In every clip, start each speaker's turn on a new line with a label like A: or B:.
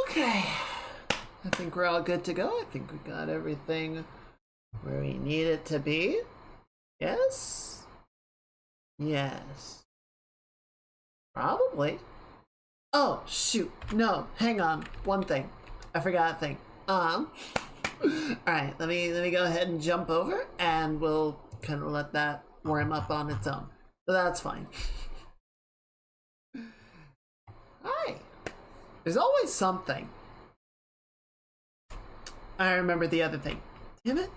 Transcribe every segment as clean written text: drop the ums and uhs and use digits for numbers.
A: Okay, I think we're all good to go. I think we got everything where we need it to be. Yes? Yes. Probably. Oh, shoot. No, hang on. One thing. I forgot a thing. Alright, let me go ahead and jump over and we'll kind of let that warm up on its own. So that's fine. Hi. There's always something. I remember the other thing. Damn it.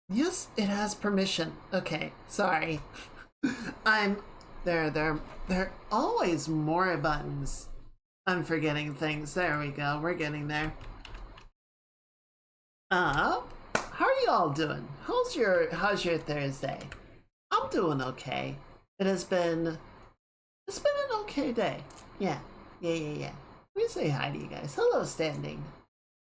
A: Yes, it has permission. Okay, sorry. There are always more buttons. I'm forgetting things. There we go. We're getting there. How are you all doing? How's your Thursday? I'm doing okay. It's been an okay day. Yeah. Let me say hi to you guys. Hello, Standing.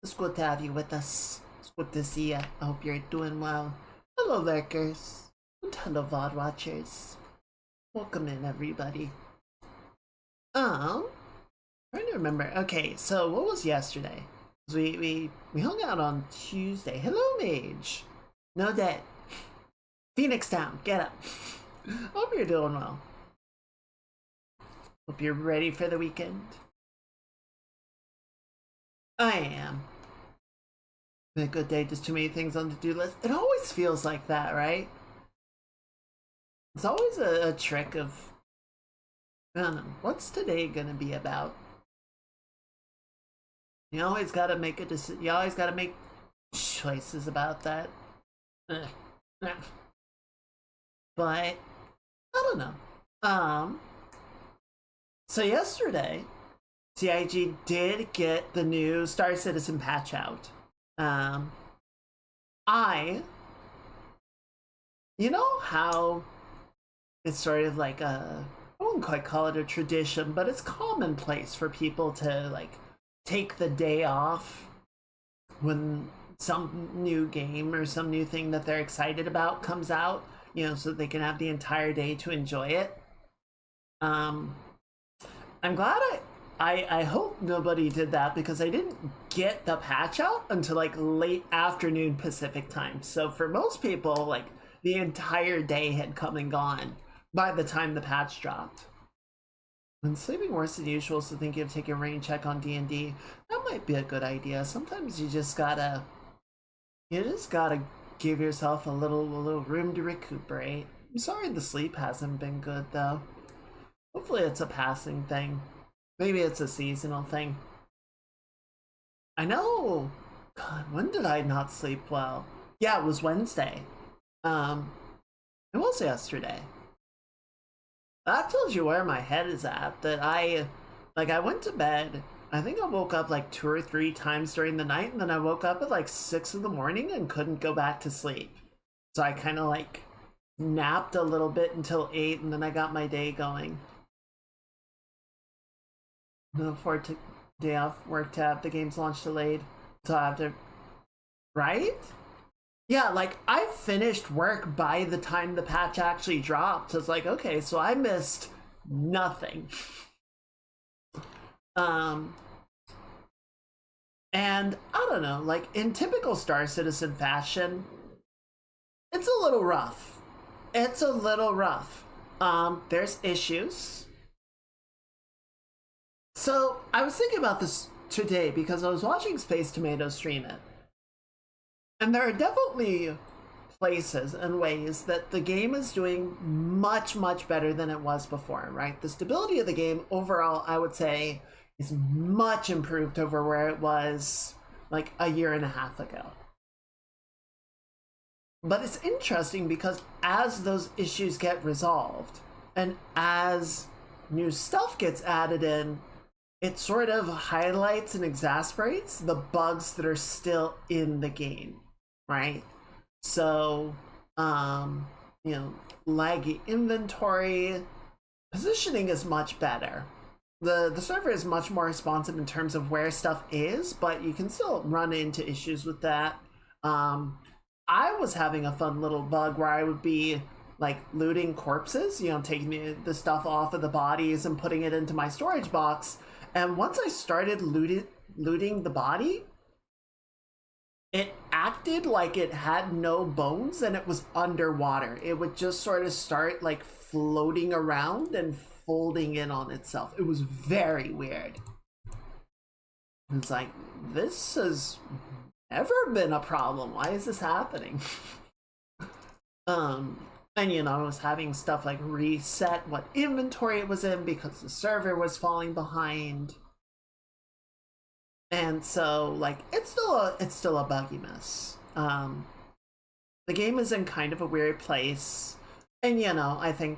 A: It's good to have you with us. It's good to see you. I hope you're doing well. Hello, lurkers. And hello, VOD watchers. Welcome in, everybody. Trying to remember. Okay, so what was yesterday? We hung out on Tuesday. Hello, Mage. No dead. Phoenix Town, get up. Hope you're doing well. Hope you're ready for the weekend. I am. Been a good day, just too many things on the to-do list. It always feels like that, right? It's always a trick of, I don't know, what's today gonna be about? You always gotta make a decision. You always gotta make choices about that. But I don't know. So yesterday, CIG did get the new Star Citizen patch out. You know how it's sort of like I wouldn't quite call it a tradition, but it's commonplace for people to like take the day off when some new game or some new thing that they're excited about comes out, you know, so they can have the entire day to enjoy it. I'm glad I hope nobody did that because I didn't get the patch out until like late afternoon Pacific time. So for most people, like the entire day had come and gone by the time the patch dropped. When sleeping worse than usual, so thinking of taking a rain check on D&D, that might be a good idea. Sometimes you just gotta give yourself a little room to recuperate. I'm sorry the sleep hasn't been good though. Hopefully it's a passing thing. Maybe it's a seasonal thing. I know. God, when did I not sleep well? Yeah, it was Wednesday. It was yesterday. That tells you where my head is at. That I went to bed. I think I woke up like 2 or 3 times during the night, and then I woke up at like 6 in the morning and couldn't go back to sleep. So I kind of like napped a little bit until 8, and then I got my day going. I look forward to day off work to have the game's launch delayed. So I have to, right? Yeah, like I finished work by the time the patch actually dropped. So it's like, okay, so I missed nothing. And I don't know, like in typical Star Citizen fashion, it's a little rough. It's a little rough. There's issues. So I was thinking about this today because I was watching Space Tomato stream it. And there are definitely places and ways that the game is doing much, much better than it was before, right? The stability of the game overall, I would say, is much improved over where it was like a year and a half ago. But it's interesting because as those issues get resolved and as new stuff gets added in, it sort of highlights and exasperates the bugs that are still in the game, right? So, you know, laggy inventory, positioning is much better. The server is much more responsive in terms of where stuff is, but you can still run into issues with that. I was having a fun little bug where I would be like looting corpses, you know, taking the stuff off of the bodies and putting it into my storage box. And once I started looting the body, it acted like it had no bones and it was underwater. It would just sort of start like floating around and folding in on itself. It was very weird. It's like, this has never been a problem. Why is this happening? And you know, I was having stuff like reset what inventory it was in because the server was falling behind. And so like it's still a buggy mess. The game is in kind of a weird place. And you know, I think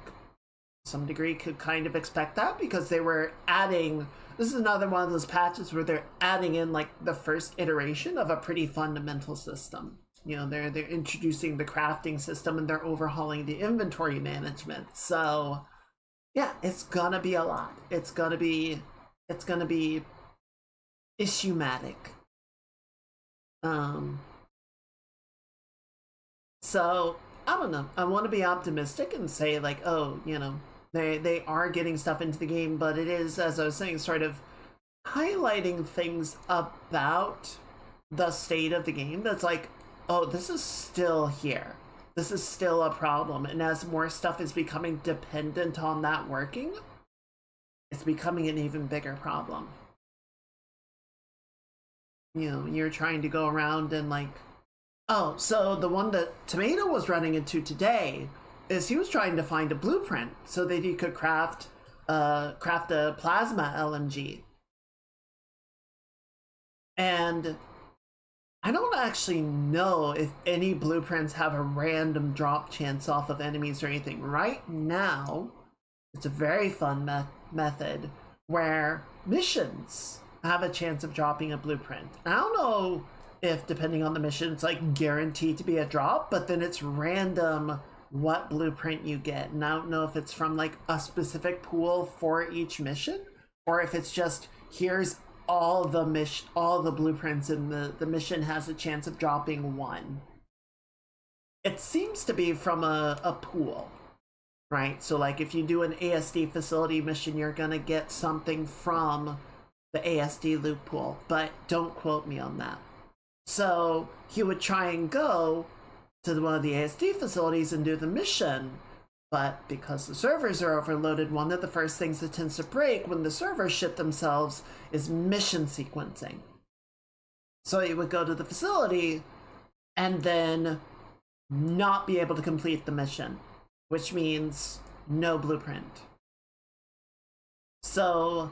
A: some degree could kind of expect that because they were adding, this is another one of those patches where they're adding in like the first iteration of a pretty fundamental system. You know, they're introducing the crafting system and they're overhauling the inventory management. So yeah, it's gonna be a lot. It's gonna be issue-matic. So I don't know. I want to be optimistic and say like, oh, you know, they are getting stuff into the game, but it is, as I was saying, sort of highlighting things about the state of the game that's like, oh, this is still here. This is still a problem. And as more stuff is becoming dependent on that working, it's becoming an even bigger problem. You know, you're trying to go around and like, oh, so the one that Tomato was running into today is he was trying to find a blueprint so that he could craft a plasma LMG. And I don't actually know if any blueprints have a random drop chance off of enemies or anything. Right now, it's a very fun method where missions have a chance of dropping a blueprint. I don't know if, depending on the mission, it's like guaranteed to be a drop, but then it's random what blueprint you get. And I don't know if it's from like a specific pool for each mission, or if it's just here's all the blueprints and the mission has a chance of dropping one. It seems to be from a pool, right? So like if you do an ASD facility mission, you're gonna get something from the ASD loot pool, but don't quote me on that. So he would try and go to one of the ASD facilities and do the mission, but because the servers are overloaded, one of the first things that tends to break when the servers ship themselves is mission sequencing. So he would go to the facility and then not be able to complete the mission, which means no blueprint. So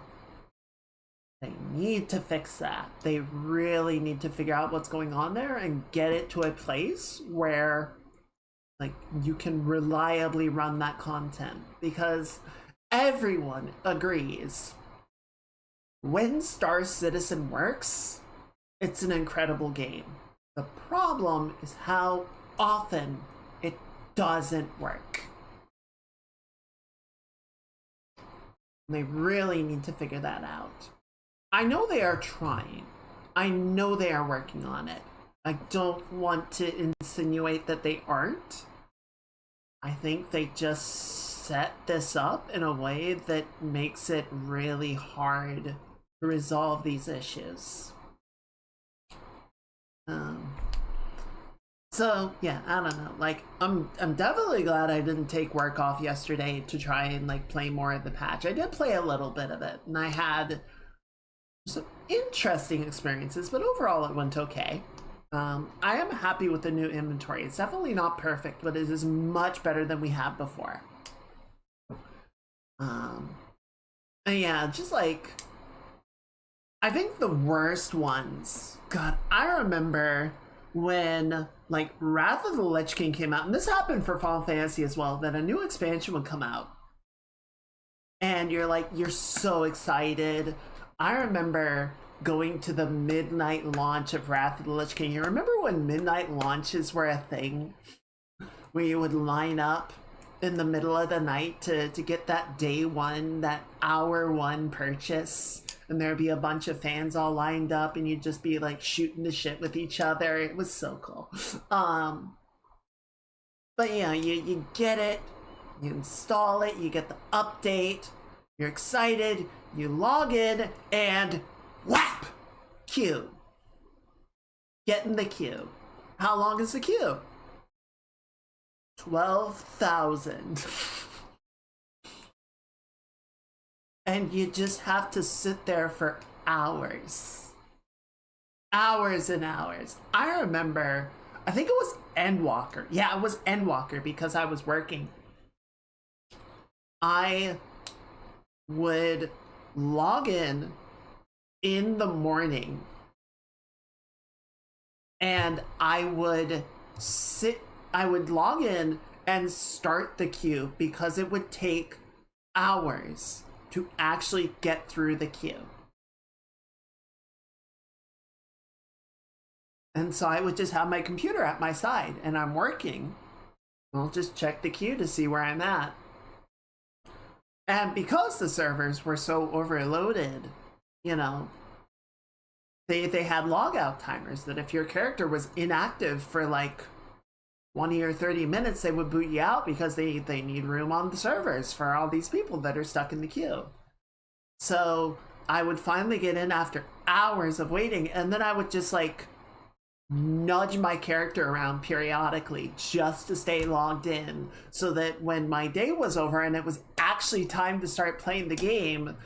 A: they need to fix that. They really need to figure out what's going on there and get it to a place where like you can reliably run that content, because everyone agrees when Star Citizen works, it's an incredible game. The problem is how often it doesn't work. They really need to figure that out. I know they are trying. I know they are working on it. I don't want to insinuate that they aren't. I think they just set this up in a way that makes it really hard to resolve these issues. So yeah, I don't know. Like I'm definitely glad I didn't take work off yesterday to try and like play more of the patch. I did play a little bit of it, and I had some interesting experiences, but overall it went okay. I am happy with the new inventory. It's definitely not perfect, but it is much better than we had before. And yeah, just like, I think the worst ones, God, I remember when like Wrath of the Lich King came out, and this happened for Final Fantasy as well, that a new expansion would come out. And you're so excited. I remember going to the midnight launch of Wrath of the Lich King. You remember when midnight launches were a thing? Where you would line up in the middle of the night to get that day one, that hour one purchase. And there'd be a bunch of fans all lined up and you'd just be like shooting the shit with each other. It was so cool. But yeah, you get it, you install it, you get the update, You're excited, you log in, and whap! Queue. Get in the queue. How long is the queue? 12,000. And you just have to sit there for hours. Hours and hours. I remember, I think it was Endwalker. Yeah, it was Endwalker because I was working. I would log in the morning and I would log in and start the queue because it would take hours to actually get through the queue. And so I would just have my computer at my side and I'm working. I'll just check the queue to see where I'm at. And because the servers were so overloaded, you know, they had logout timers that if your character was inactive for like 20 or 30 minutes, they would boot you out because they need room on the servers for all these people that are stuck in the queue. So I would finally get in after hours of waiting, and then I would just like nudge my character around periodically just to stay logged in so that when my day was over and it was actually time to start playing the game,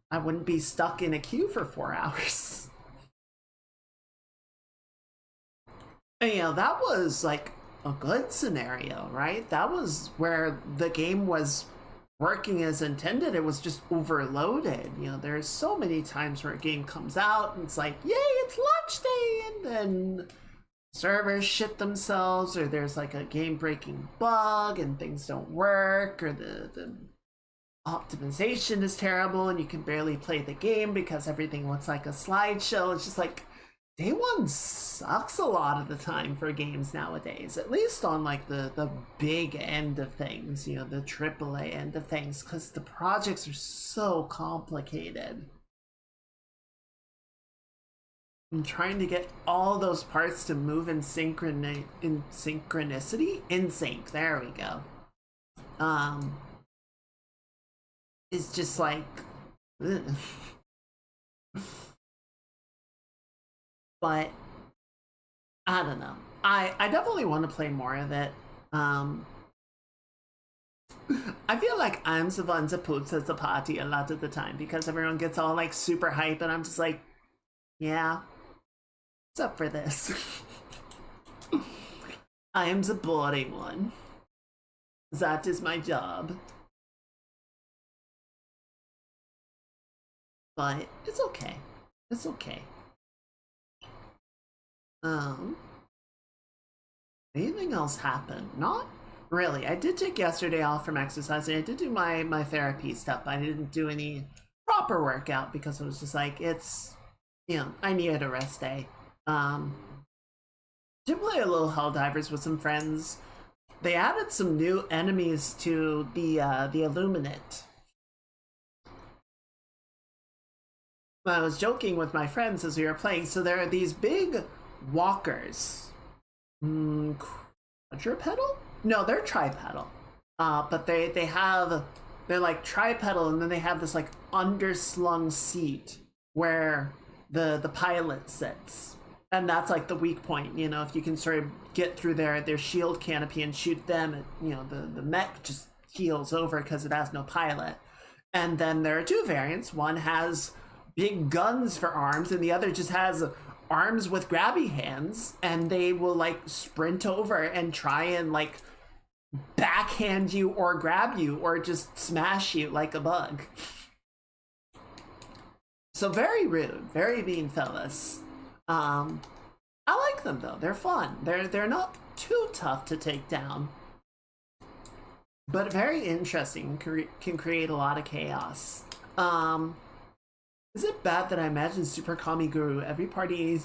A: I wouldn't be stuck in a queue for 4 hours. And, you know, that was like a good scenario, right? That was where the game was working as intended. It was just overloaded. You know, there's so many times where a game comes out and it's like, yay, it's launch day, and then servers shit themselves, or there's like a game breaking bug and things don't work, or the optimization is terrible and you can barely play the game because everything looks like a slideshow. It's just like day one sucks a lot of the time for games nowadays, at least on like the big end of things, you know, the AAA end of things, because the projects are so complicated. I'm trying to get all those parts to move in synchronicity, in sync. There we go. It's just like, ugh. But I don't know. I definitely want to play more of it. I feel like I'm the one that puts at the party a lot of the time because everyone gets all like super hype and I'm just like, yeah, what's up for this? I am the boring one. That is my job. But it's okay. It's okay. Anything else happened? Not really. I did take yesterday off from exercising. I did do my therapy stuff. I didn't do any proper workout because it was just like, it's, you know, I needed a rest day. Did play a little Helldivers with some friends. They added some new enemies to the Illuminate. I was joking with my friends as we were playing. So there are these big walkers. Quadrupedal? No, they're tripedal. But they're like tripedal, and then they have this like underslung seat where the pilot sits. And that's like the weak point, you know, if you can sort of get through their shield canopy and shoot them, it, you know, the mech just keels over because it has no pilot. And then there are two variants. One has big guns for arms, and the other just has arms with grabby hands, and they will like sprint over and try and like backhand you or grab you or just smash you like a bug. So very rude, very mean fellas. I like them though. They're fun. They're not too tough to take down, but very interesting. Can create a lot of chaos. Is it bad that I imagine Super Kami Guru? Every party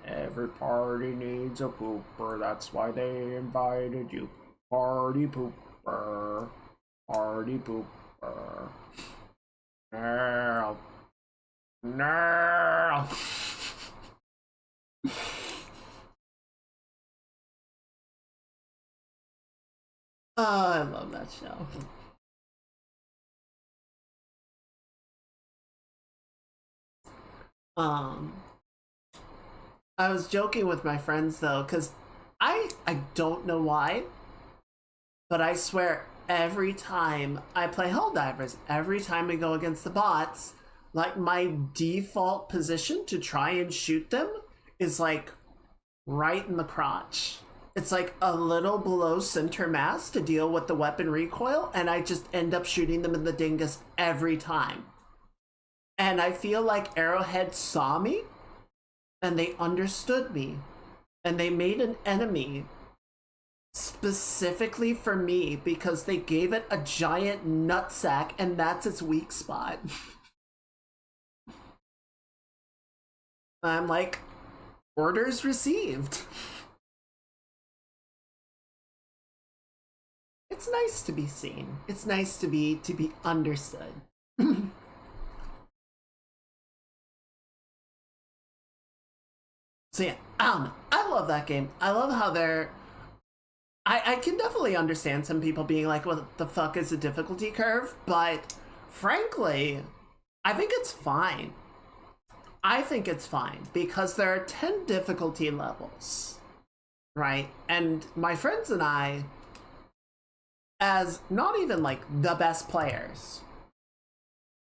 A: needs a pooper. That's why they invited you. Party pooper. Party pooper. No. No. Oh, I love that show. Um, I was joking with my friends though, because I don't know why, but I swear every time I play Helldivers, every time we go against the bots, like my default position to try and shoot them is like right in the crotch. It's like a little below center mass to deal with the weapon recoil, and I just end up shooting them in the dingus every time. And I feel like Arrowhead saw me and they understood me and they made an enemy specifically for me because they gave it a giant nutsack and that's its weak spot. I'm like, orders received. It's nice to be seen. It's nice to be understood. So yeah, I love that game. I love how they're. I can definitely understand some people being like, "What the fuck is the difficulty curve?" But frankly, I think it's fine. I think it's fine because there are 10 difficulty levels, right? And my friends and I, as not even like the best players,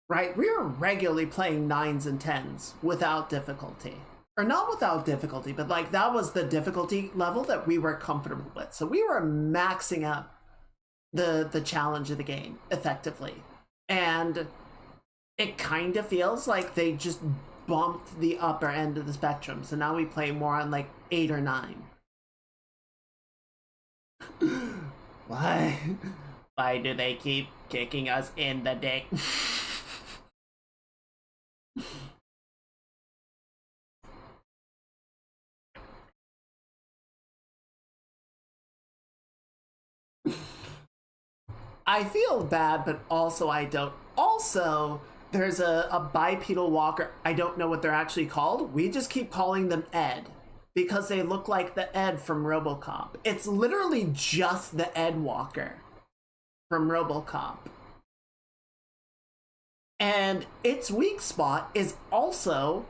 A: right? We were regularly playing 9s and 10s without difficulty. Or not without difficulty, but like that was the difficulty level that we were comfortable with. So we were maxing up the challenge of the game effectively. And it kind of feels like they just bumped the upper end of the spectrum. So now we play more on like 8 or 9. Why? Why do they keep kicking us in the dick? I feel bad, but also I don't. Also, there's a bipedal walker. I don't know what they're actually called. We just keep calling them Ed because they look like the Ed from RoboCop. It's literally just the Ed walker from RoboCop. And its weak spot is also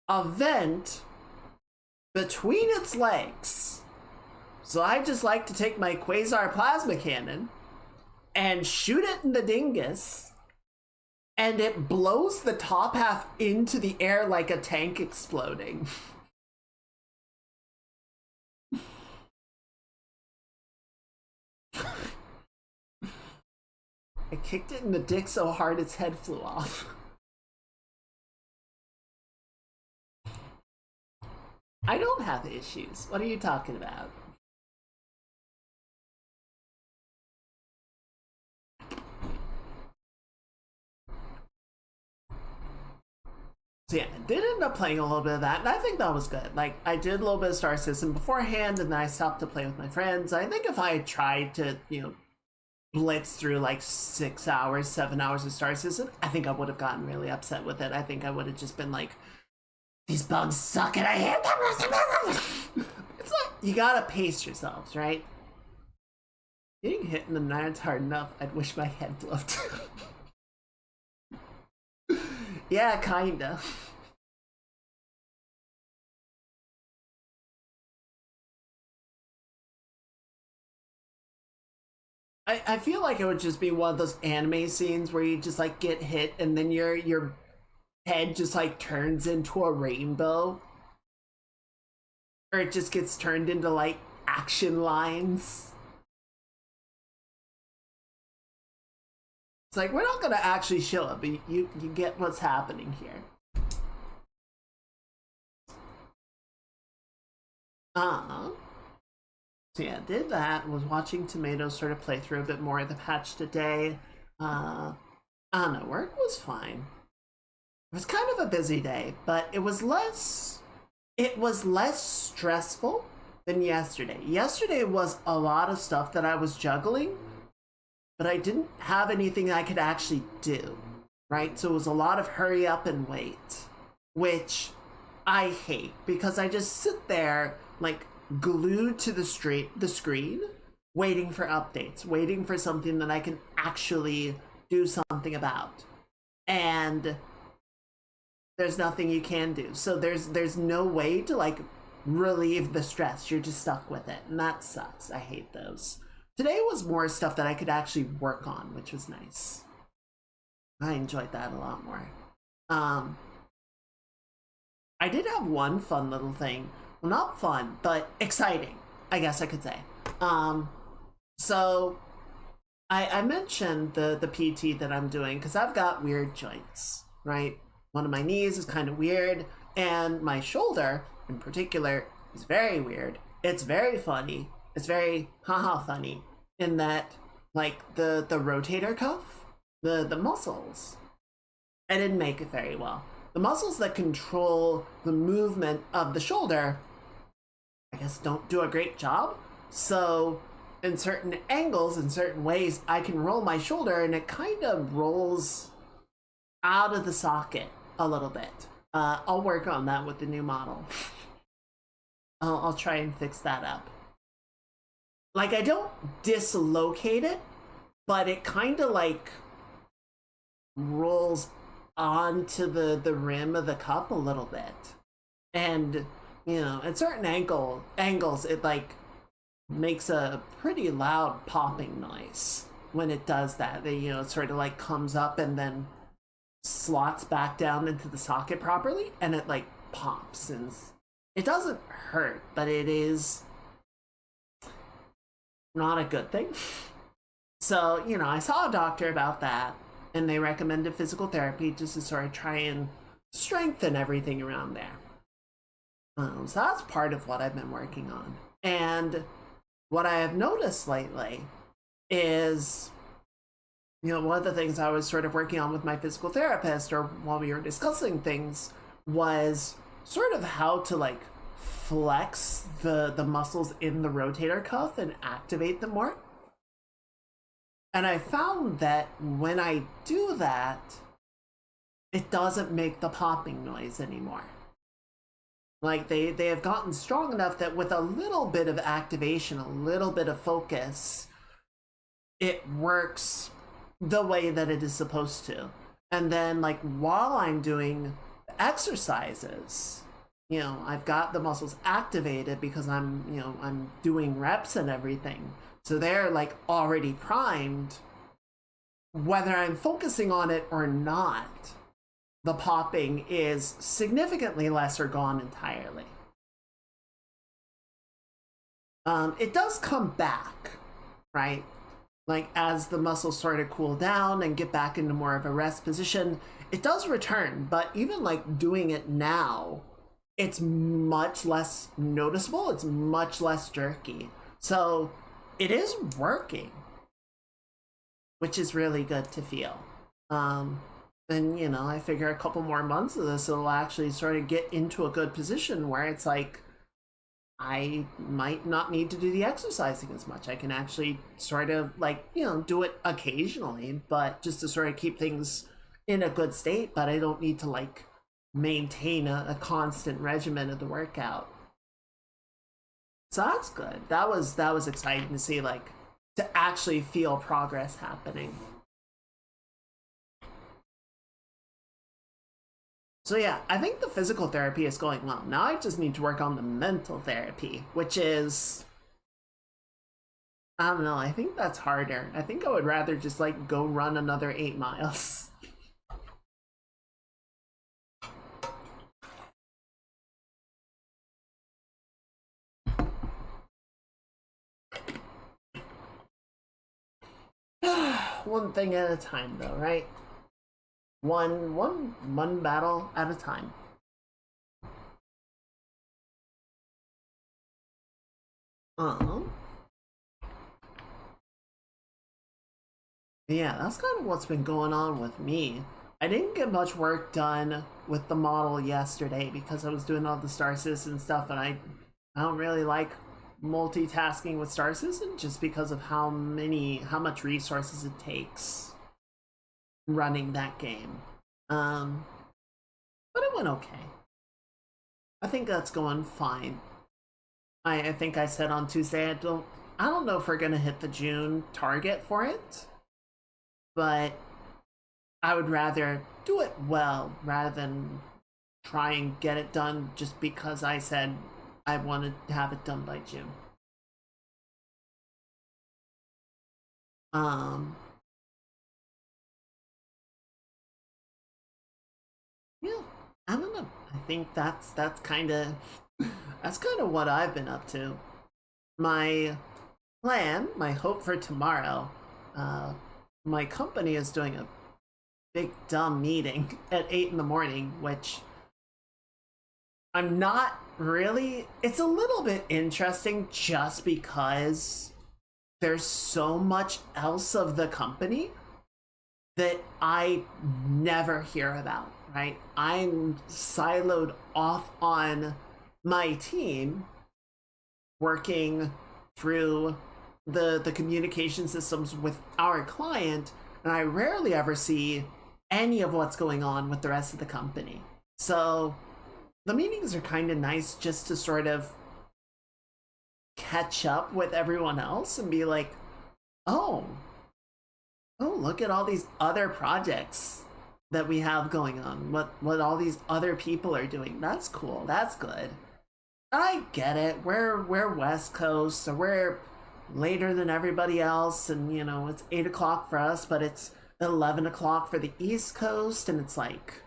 A: a vent between its legs. So I just like to take my Quasar plasma cannon and shoot it in the dingus, and it blows the top half into the air like a tank exploding. I kicked it in the dick so hard its head flew off. I don't have issues. What are you talking about? So yeah, I did end up playing a little bit of that, and I think that was good. Like, I did a little bit of Star Citizen beforehand, and then I stopped to play with my friends. I think if I had tried to, blitz through like 6 hours, 7 hours of Star Citizen, I think I would have gotten really upset with it. I think I would have just been like, these bugs suck and I hate them. It's like, you gotta pace yourselves, right? Getting hit in the nuts hard enough, I'd wish my head blew up too. Yeah, kinda. I feel like it would just be one of those anime scenes where you just like get hit and then your head just like turns into a rainbow. Or it just gets turned into like action lines. It's like, we're not gonna actually show it, but you get what's happening here. Uh-huh. So yeah, did that, was watching Tomatoes sort of play through a bit more of the patch today. I don't know, work was fine. It was kind of a busy day, but it was less stressful than yesterday. Yesterday was a lot of stuff that I was juggling, but I didn't have anything I could actually do, right? So it was a lot of hurry up and wait, which I hate because I just sit there like glued to the screen, waiting for updates, waiting for something that I can actually do something about. And There's nothing you can do. So there's no way to like relieve the stress. You're just stuck with it, and that sucks. I hate those. Today was more stuff that I could actually work on, which was nice. I enjoyed that a lot more. Um, I did have one fun little thing. Well, not fun, but exciting, I guess I could say. Um, so I mentioned the PT that I'm doing because I've got weird joints, right? One of my knees is kind of weird, and my shoulder in particular is very weird. It's very funny. It's very haha funny in that like the rotator cuff, the muscles. I didn't make it very well. The muscles that control the movement of the shoulder, I guess, don't do a great job. So in certain angles, in certain ways, I can roll my shoulder and it kind of rolls out of the socket a little bit. I'll work on that with the new model. I'll try and fix that up. Like, I don't dislocate it, but it kind of like rolls onto the rim of the cup a little bit. And, you know, at certain angles, it like makes a pretty loud popping noise when it does that. You know, it sort of like comes up and then slots back down into the socket properly, and it like pops, and it doesn't hurt, but it is not a good thing. So, you know, I saw a doctor about that, and they recommended physical therapy just to sort of try and strengthen everything around there. So that's part of what I've been working on. And what I have noticed lately is, you know, one of the things I was sort of working on with my physical therapist, or while we were discussing things, was sort of how to like flex the muscles in the rotator cuff and activate them more. And I found that when I do that, it doesn't make the popping noise anymore. Like they have gotten strong enough that with a little bit of activation, a little bit of focus, it works the way that it is supposed to. And then like while I'm doing exercises, you know, I've got the muscles activated because I'm doing reps and everything. So they're like already primed. Whether I'm focusing on it or not, the popping is significantly less or gone entirely. It does come back, right? Like as the muscles sort of cool down and get back into more of a rest position, it does return. But even like doing it now, it's much less noticeable. It's much less jerky. So it is working, which is really good to feel. And, you know, I figure a couple more months of this, it'll actually sort of get into a good position where it's like, I might not need to do the exercising as much. I can actually sort of like, you know, do it occasionally, but just to sort of keep things in a good state, but I don't need to like maintain a constant regimen of the workout. So that's good. That was exciting to see, like, to actually feel progress happening. So yeah, I think the physical therapy is going well. Now I just need to work on the mental therapy, which is, I don't know, I think that's harder. I think I would rather just like go run another 8 miles. One thing at a time though, right? One battle at a time. Uh-huh. Yeah, that's kind of what's been going on with me. I didn't get much work done with the model yesterday because I was doing all the Star Citizen stuff, and I don't really like multitasking with Star Citizen just because of how much resources it takes running that game. But it went okay. I think that's going fine. I think I said on Tuesday I don't know if we're gonna hit the June target for it, but I would rather do it well rather than try and get it done just because I said I wanted to have it done by June. Um, yeah, I don't know. I think that's kind of that's kind of what I've been up to. My plan, my hope for tomorrow. Uh, my company is doing a big dumb meeting at 8 in the morning, which I'm not really. It's a little bit interesting just because there's so much else of the company that I never hear about, right? I'm siloed off on my team working through the communication systems with our client, and I rarely ever see any of what's going on with the rest of the company. So the meetings are kind of nice just to sort of catch up with everyone else and be like, oh, look at all these other projects that we have going on. What all these other people are doing. That's cool. That's good. I get it. We're West Coast, so we're later than everybody else, and it's 8 o'clock for us, but it's 11 o'clock for the East Coast, and it's like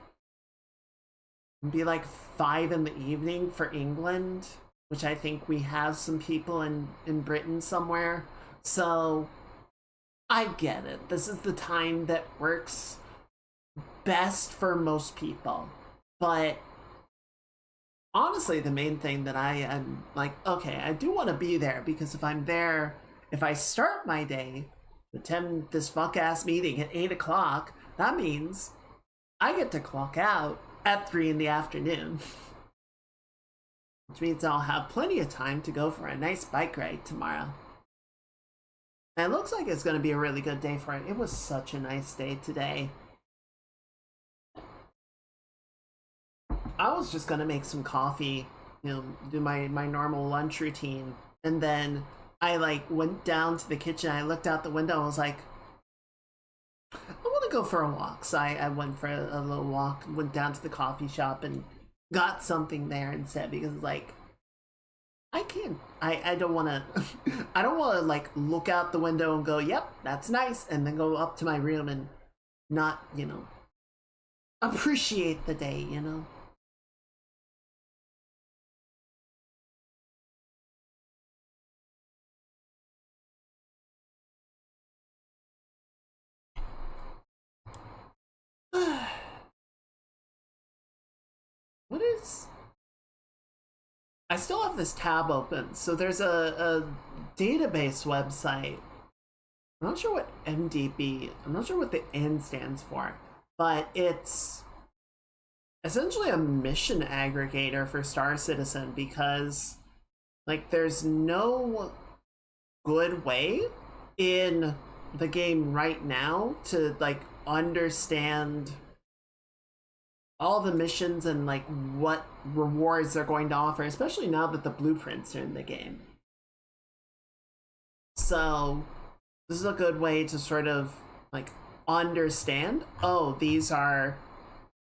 A: it'd be like 5 in the evening for England, which I think we have some people in Britain somewhere. So I get it. This is the time that works best for most people. But honestly, the main thing that I am like, okay, I do want to be there, because if I'm there, if I start my day, attend this fuck ass meeting at 8 o'clock, that means I get to clock out at 3 in the afternoon. Which means I'll have plenty of time to go for a nice bike ride tomorrow. And it looks like it's going to be a really good day for it. It was such a nice day today. I was just going to make some coffee, do my normal lunch routine. And then I went down to the kitchen. I looked out the window. I was like, I want to go for a walk. So I went for a little walk, went down to the coffee shop and got something there instead, because I don't want to I don't want to look out the window and go, yep, that's nice, and then go up to my room and not, appreciate the day, What is I still have this tab open. So there's a database website. I'm not sure what MDB, I'm not sure what the N stands for, but it's essentially a mission aggregator for Star Citizen, because there's no good way in the game right now to understand all the missions and what rewards they're going to offer, especially now that the blueprints are in the game. So this is a good way to sort of understand, oh,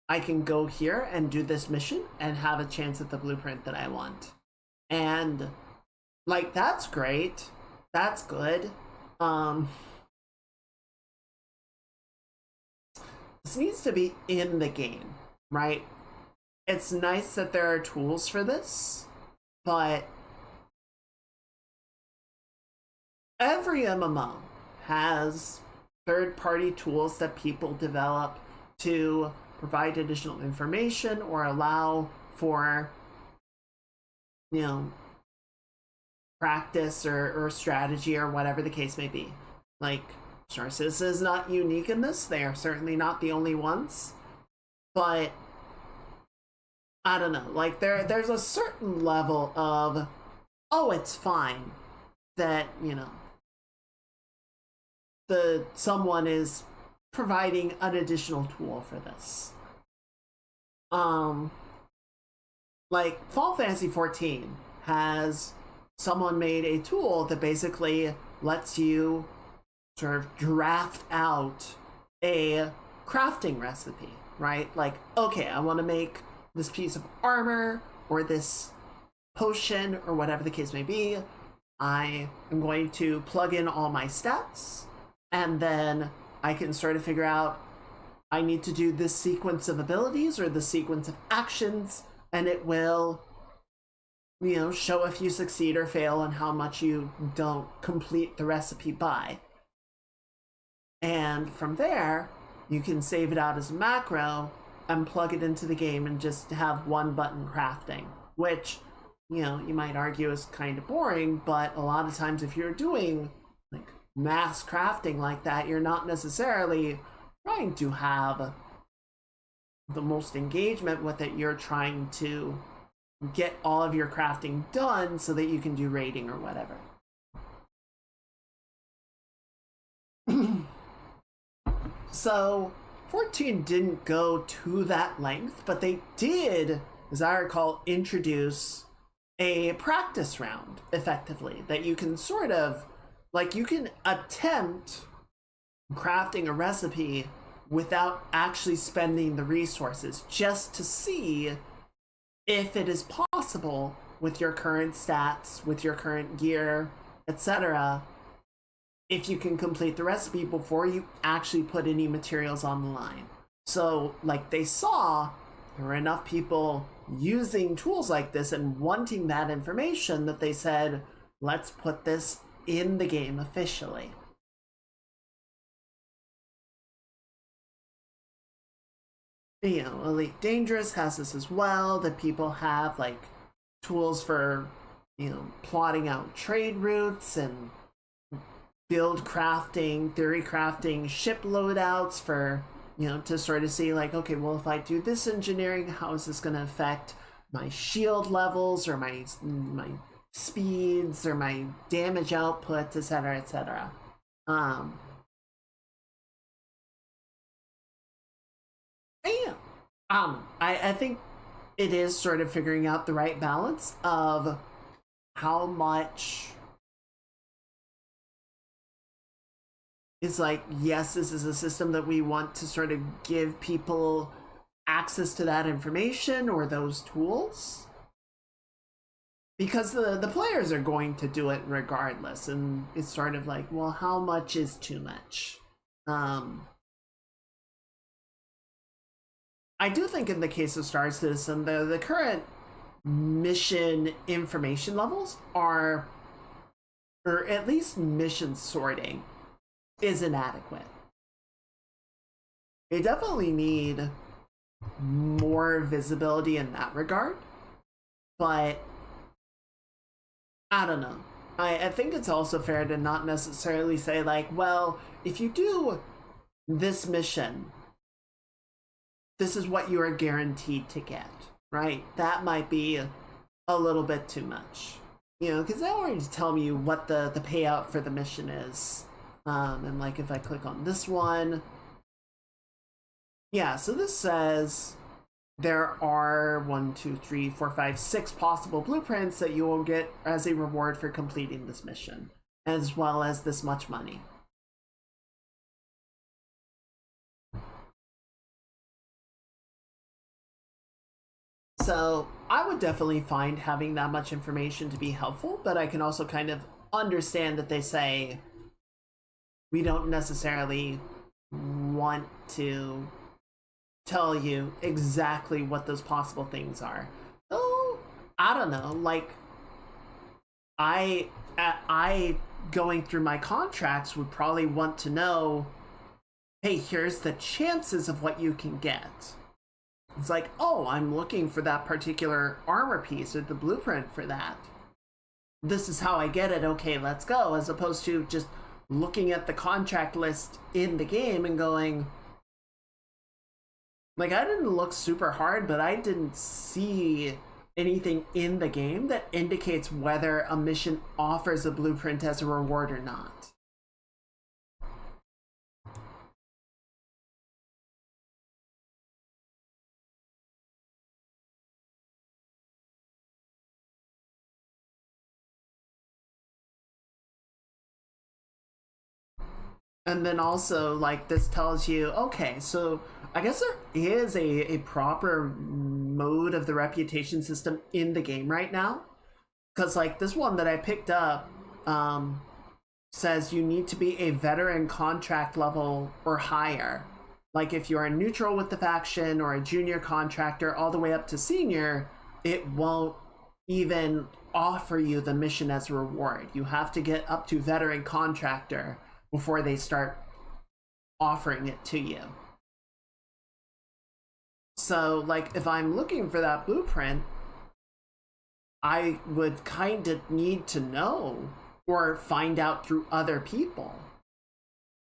A: I can go here and do this mission and have a chance at the blueprint that I want. And that's great. That's good. This needs to be in the game, right? It's nice that there are tools for this, but every MMO has third-party tools that people develop to provide additional information or allow for, practice or strategy or whatever the case may be. Star Citizen is not unique in this. They are certainly not the only ones. But I don't know. There's a certain level of, oh, it's fine that, someone is providing an additional tool for this. Final Fantasy 14 has someone made a tool that basically lets you sort of draft out a crafting recipe, right? Okay, I want to make this piece of armor or this potion or whatever the case may be. I am going to plug in all my stats, and then I can sort of figure out I need to do this sequence of abilities or the sequence of actions, and it will, you know, show if you succeed or fail and how much you don't complete the recipe by. And from there, you can save it out as a macro and plug it into the game and just have one button crafting, which, you know, you might argue is kind of boring, but a lot of times if you're doing like mass crafting like that, you're not necessarily trying to have the most engagement with it. You're trying to get all of your crafting done so that you can do raiding or whatever. So 14 didn't go to that length, but they did, as I recall, introduce a practice round effectively that you can sort of, like, you can attempt crafting a recipe without actually spending the resources, just to see if it is possible with your current stats, with your current gear, etc., if you can complete the recipe before you actually put any materials on the line. So, like, they saw there were enough people using tools like this and wanting that information that they said, let's put this in the game officially. You know, Elite Dangerous has this as well, that people have like tools for, you know, plotting out trade routes and build crafting, theory crafting ship loadouts for, you know, to sort of see like, okay, well, if I do this engineering, how is this going to affect my shield levels or my speeds or my damage outputs, etc., etc. Yeah. I think it is sort of figuring out the right balance of how much is like, yes, this is a system that we want to sort of give people access to that information or those tools, because the players are going to do it regardless, and it's sort of like, well, how much is too much? I do think in the case of Star Citizen, the current mission information levels are, or at least mission sorting, is inadequate. They definitely need more visibility in that regard, but I don't know. I think it's also fair to not necessarily say like, well, if you do this mission, this is what you are guaranteed to get, right? That might be a little bit too much, you know, because they already tell you what the payout for the mission is. And like if I click on this one, yeah, so this says there are 1, 2, 3, 4, 5, 6 possible blueprints that you will get as a reward for completing this mission, as well as this much money. So I would definitely find having that much information to be helpful, but I can also kind of understand that they say we don't necessarily want to tell you exactly what those possible things are. Oh, I don't know, like I going through my contracts would probably want to know, hey, here's the chances of what you can get. It's like, oh, I'm looking for that particular armor piece or the blueprint for that. This is how I get it. Okay, let's go. As opposed to just looking at the contract list in the game and going, like, I didn't look super hard, but I didn't see anything in the game that indicates whether a mission offers a blueprint as a reward or not. And then also, like, this tells you, okay, so I guess there is a proper mode of the reputation system in the game right now. Because like this one that I picked up says you need to be a veteran contract level or higher. Like if you're neutral with the faction or a junior contractor all the way up to senior, it won't even offer you the mission as a reward. You have to get up to veteran contractor before they start offering it to you. So like if I'm looking for that blueprint, I would kind of need to know or find out through other people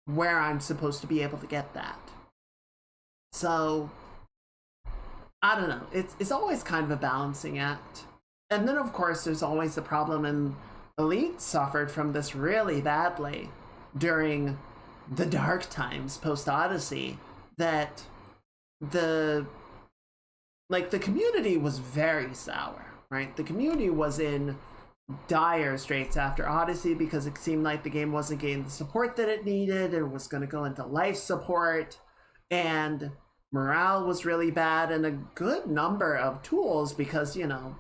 A: where I'm supposed to be able to get that. So I don't know, it's always kind of a balancing act. And then of course there's always the problem, and Elite suffered from this really badly during the dark times post Odyssey, that the community was very sour, right? The community was in dire straits after Odyssey because it seemed like the game wasn't getting the support that it needed. It was going to go into life support, and morale was really bad, and a good number of tools, because you know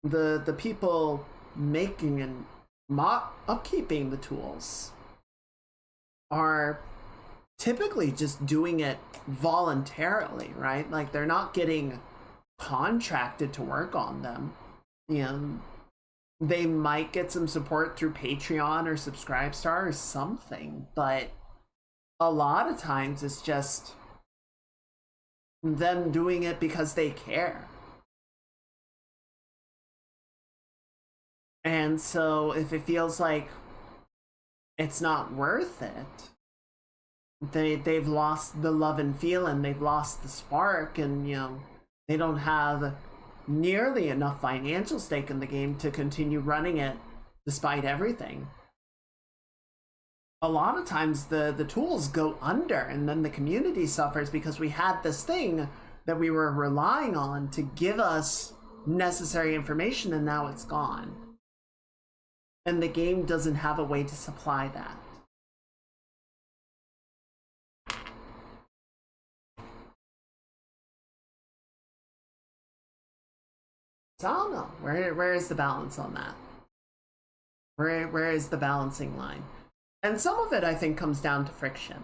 A: the people making and upkeeping the tools are typically just doing it voluntarily, right? Like they're not getting contracted to work on them. You know, they might get some support through Patreon or Subscribestar or something, but a lot of times it's just them doing it because they care. And so if it feels like it's not worth it, they've lost the love and feeling, they've lost the spark, and you know, they don't have nearly enough financial stake in the game to continue running it despite everything. A lot of times the tools go under, and then the community suffers because we had this thing that we were relying on to give us necessary information, and now it's gone. And the game doesn't have a way to supply that. So I don't know. Where is the balance on that? Where is the balancing line? And some of it, I think, comes down to friction.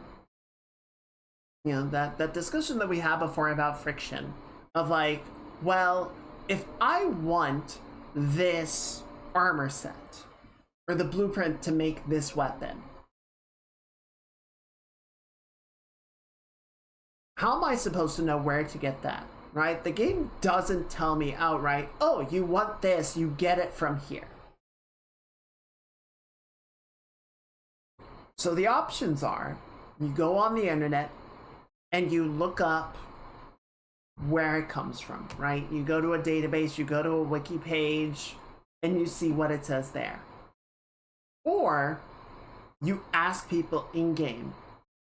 A: You know, that discussion that we had before about friction. Of like, well, if I want this armor set, or the blueprint to make this weapon, how am I supposed to know where to get that? Right? The game doesn't tell me outright, oh, you want this, you get it from here. So the options are, you go on the internet and you look up where it comes from, right? You go to a database, you go to a wiki page, and you see what it says there. Or you ask people in-game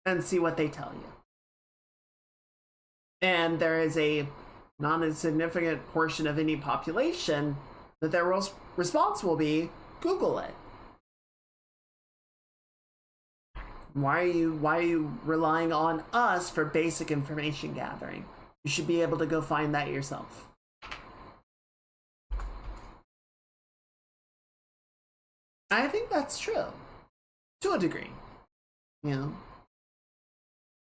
A: and see what they tell you. And there is a non-insignificant portion of any population that their response will be, Google it. Why are you relying on us for basic information gathering? You should be able to go find that yourself. I think that's true, to a degree. You know,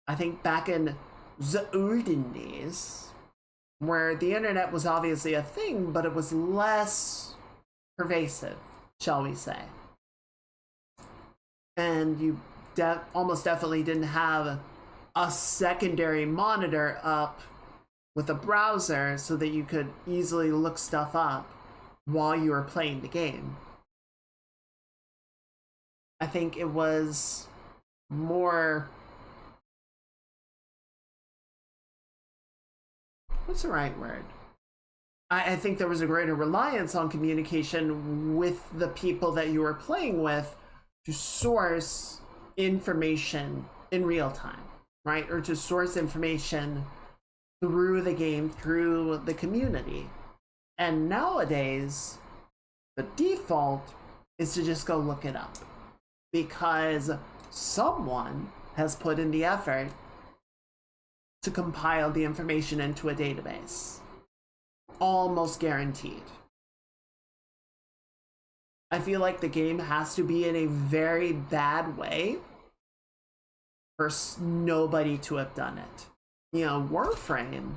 A: I think back in the olden days, where the internet was obviously a thing, but it was less pervasive, shall we say. And you almost definitely didn't have a secondary monitor up with a browser so that you could easily look stuff up while you were playing the game. I think it was more, what's the right word? I think there was a greater reliance on communication with the people that you were playing with to source information in real time, right? Or to source information through the game, through the community. And nowadays, the default is to just go look it up, because someone has put in the effort to compile the information into a database. Almost guaranteed. I feel like the game has to be in a very bad way for nobody to have done it. You know, Warframe,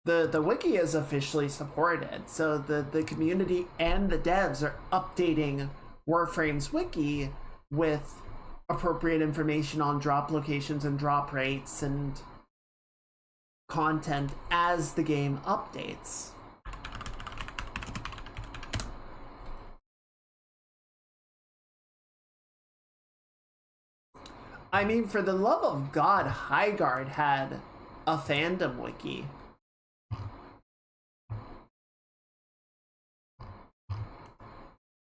A: the wiki is officially supported, so the community and the devs are updating Warframe's wiki with appropriate information on drop locations and drop rates and content as the game updates. I mean, for the love of God, Highguard had a fandom wiki.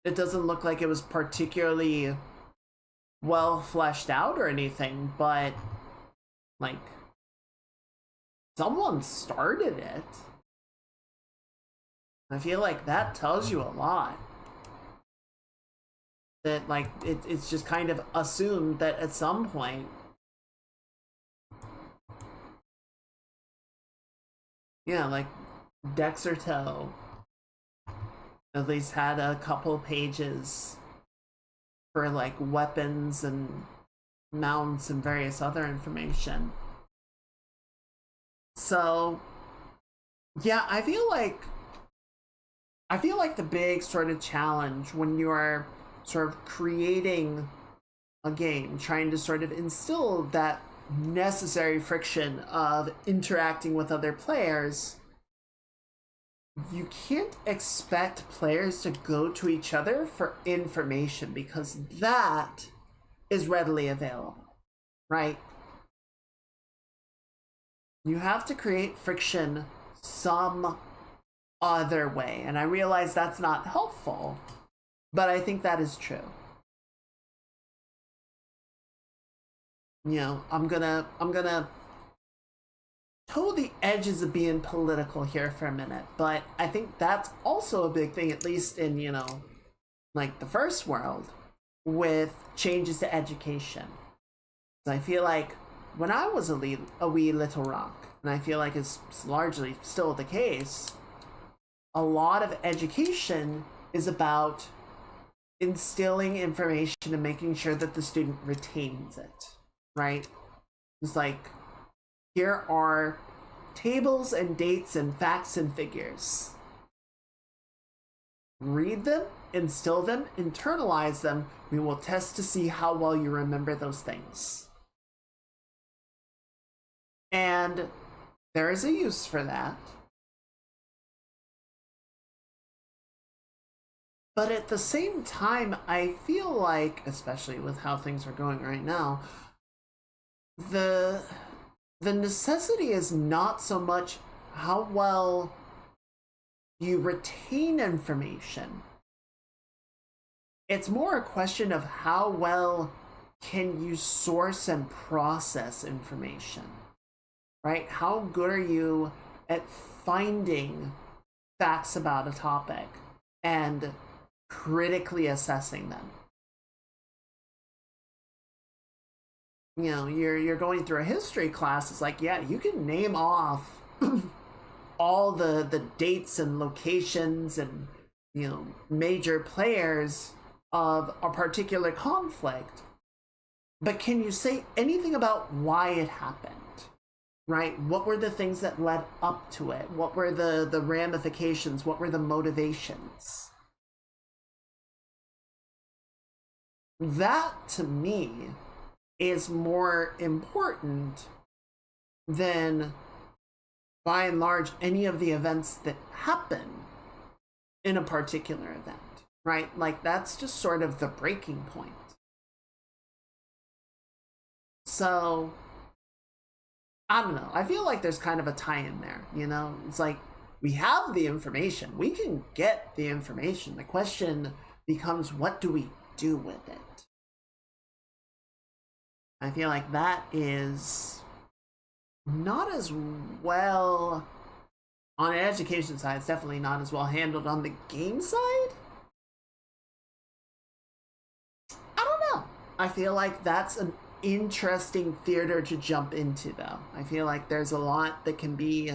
A: It doesn't look like it was particularly well fleshed out or anything, but like someone started it. I feel like that tells you a lot. That like it's just kind of assumed that at some point, yeah, like Dexerto at least had a couple pages for like weapons and mounts and various other information. So yeah, I feel like the big sort of challenge when you are sort of creating a game, trying to sort of instill that necessary friction of interacting with other players, you can't expect players to go to each other for information because that is readily available, right? You have to create friction some other way, and I realize that's not helpful, but I think that is true. You know, I'm gonna toe the edges of being political here for a minute, but I think that's also a big thing, at least in, you know, like the first world, with changes to education. So I feel like when I was a wee little rock, and I feel like it's largely still the case, a lot of education is about instilling information and making sure that the student retains it, right? It's like, here are tables and dates and facts and figures. Read them, instill them, internalize them. We will test to see how well you remember those things. And there is a use for that. But at the same time, I feel like, especially with how things are going right now, the necessity is not so much how well you retain information. It's more a question of how well can you source and process information, right? How good are you at finding facts about a topic and critically assessing them? You know, you're going through a history class, it's like, yeah, you can name off all the dates and locations and, you know, major players of a particular conflict, but can you say anything about why it happened, right? What were the things that led up to it? What were the ramifications? What were the motivations? That, to me, is more important than, by and large, any of the events that happen in a particular event, right? Like, that's just sort of the breaking point. So, I don't know. I feel like there's kind of a tie-in there, you know? It's like, we have the information. We can get the information. The question becomes, what do we do with it? I feel like that is not as well on an education side. It's definitely not as well handled on the game side. I don't know. I feel like that's an interesting theater to jump into, though. I feel like there's a lot that can be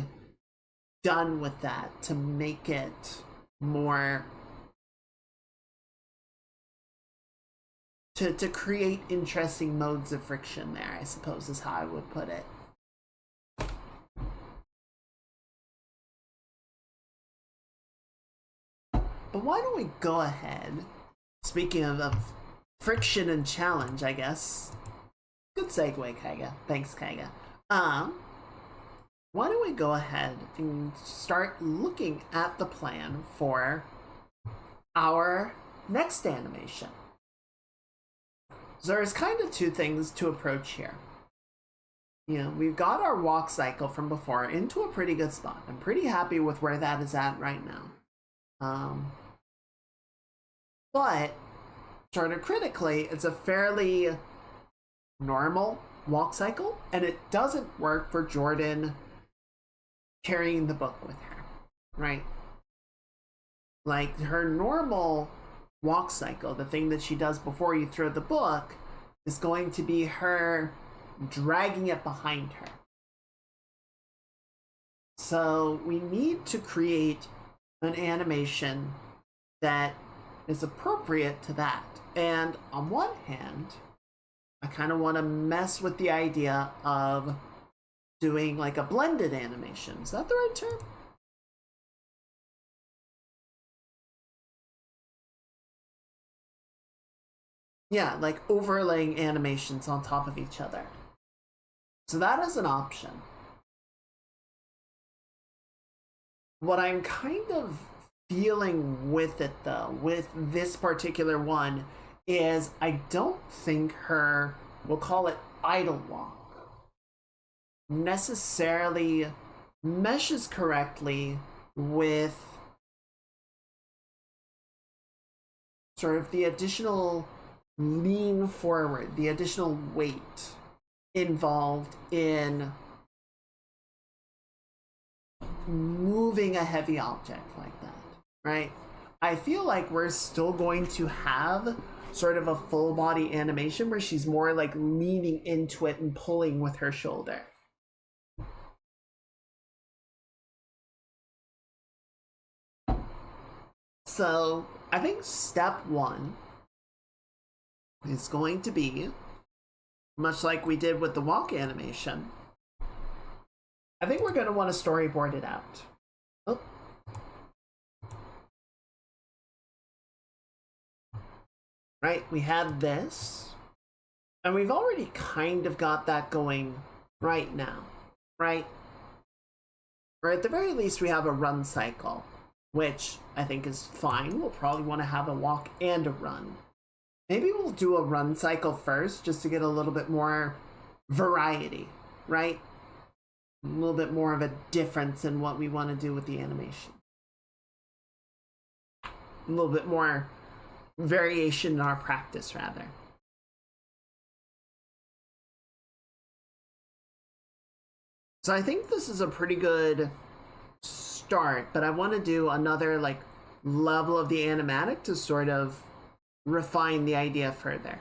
A: done with that to make it more, to create interesting modes of friction there, I suppose is how I would put it. But why don't we go ahead, speaking of friction and challenge, I guess. Good segue, Kaiga. Thanks, Kaiga. Why don't we go ahead and start looking at the plan for our next animation. So there's kind of two things to approach here. You know, we've got our walk cycle from before into a pretty good spot. I'm pretty happy with where that is at right now. But sort of critically, it's a fairly normal walk cycle, and it doesn't work for Jordan carrying the book with her, right? Like, her normal walk cycle, the thing that she does before you throw the book, is going to be her dragging it behind her. So we need to create an animation that is appropriate to that. And on one hand, I kind of want to mess with the idea of doing like a blended animation. Is that the right term? Yeah, like overlaying animations on top of each other. So that is an option. What I'm kind of feeling with it, though, with this particular one, is I don't think her, we'll call it idle walk, necessarily meshes correctly with sort of the additional lean forward, the additional weight involved in moving a heavy object like that, right? I feel like we're still going to have sort of a full body animation where she's more like leaning into it and pulling with her shoulder. So I think step one is going to be, much like we did with the walk animation, I think we're going to want to storyboard it out. Oh. Right, we had this, and we've already kind of got that going right now, right? Or at the very least, we have a run cycle, which I think is fine. We'll probably want to have a walk and a run. Maybe we'll do a run cycle first, just to get a little bit more variety, right? A little bit more of a difference in what we want to do with the animation. A little bit more variation in our practice, rather. So I think this is a pretty good start, but I want to do another like level of the animatic to sort of refine the idea further.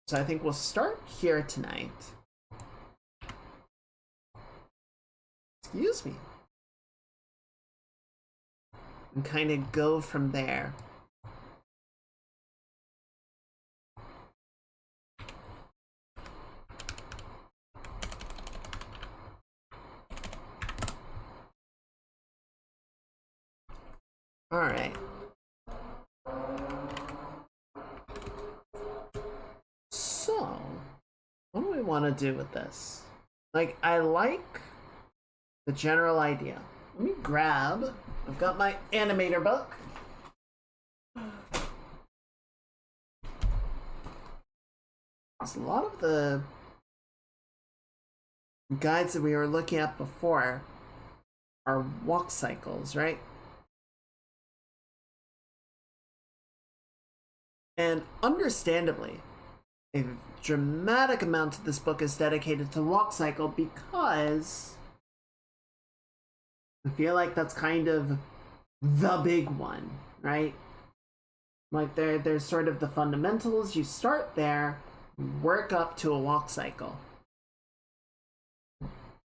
A: So I think we'll start here tonight. Excuse me. And kind of go from there. All right. So, what do we want to do with this? Like, I like the general idea. Let me grab, I've got my animator book. A lot of the guides that we were looking at before are walk cycles, right? And understandably, a dramatic amount of this book is dedicated to walk cycle because I feel like that's kind of the big one, right? Like there's sort of the fundamentals. You start there, work up to a walk cycle.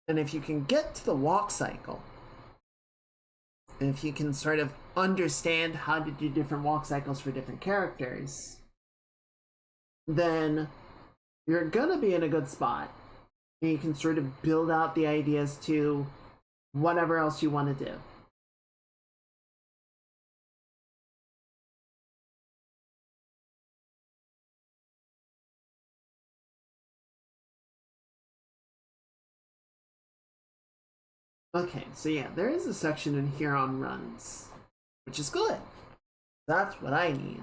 A: And if you can get to the walk cycle, and if you can sort of understand how to do different walk cycles for different characters, then you're gonna be in a good spot. And you can sort of build out the ideas to whatever else you want to do. Okay, so yeah, there is a section in here on runs, which is good. That's what I need.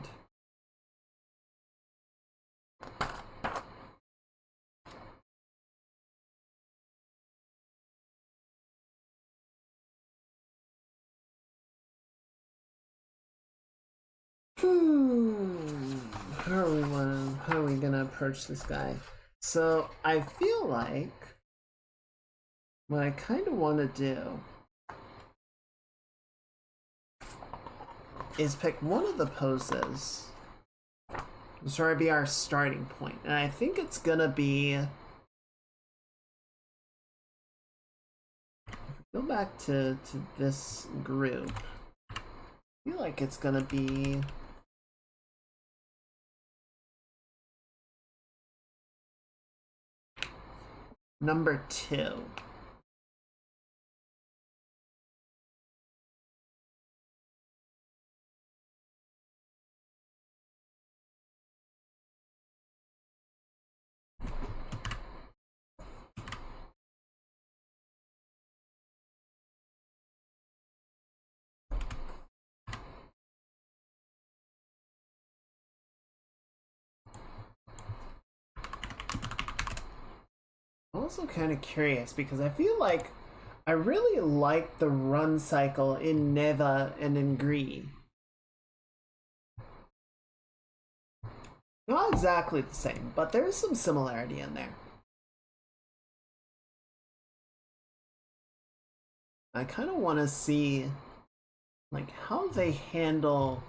A: How are we gonna approach this guy? So I feel like what I kind of want to do is pick one of the poses to sort of be our starting point, and I think it's gonna be. Go back to this group. I feel like it's gonna be number 2. I'm also kind of curious because I feel like I really like the run cycle in Neva and in Gree. Not exactly the same, but there is some similarity in there. I kind of want to see like how they handle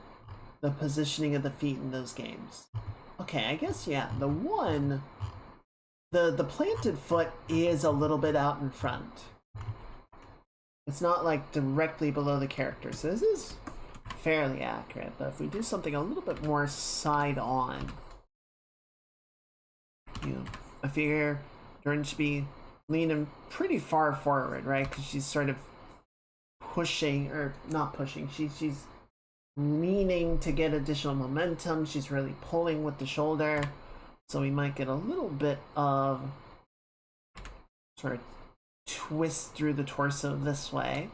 A: the positioning of the feet in those games. Okay, I guess yeah, the planted foot is a little bit out in front. It's not like directly below the character, so this is fairly accurate. But if we do something a little bit more side on, you know, I figure Jordan should be leaning pretty far forward, right? Because she's sort of pushing, or not pushing. She's leaning to get additional momentum. She's really pulling with the shoulder, so we might get a little bit of sort of twist through the torso this way.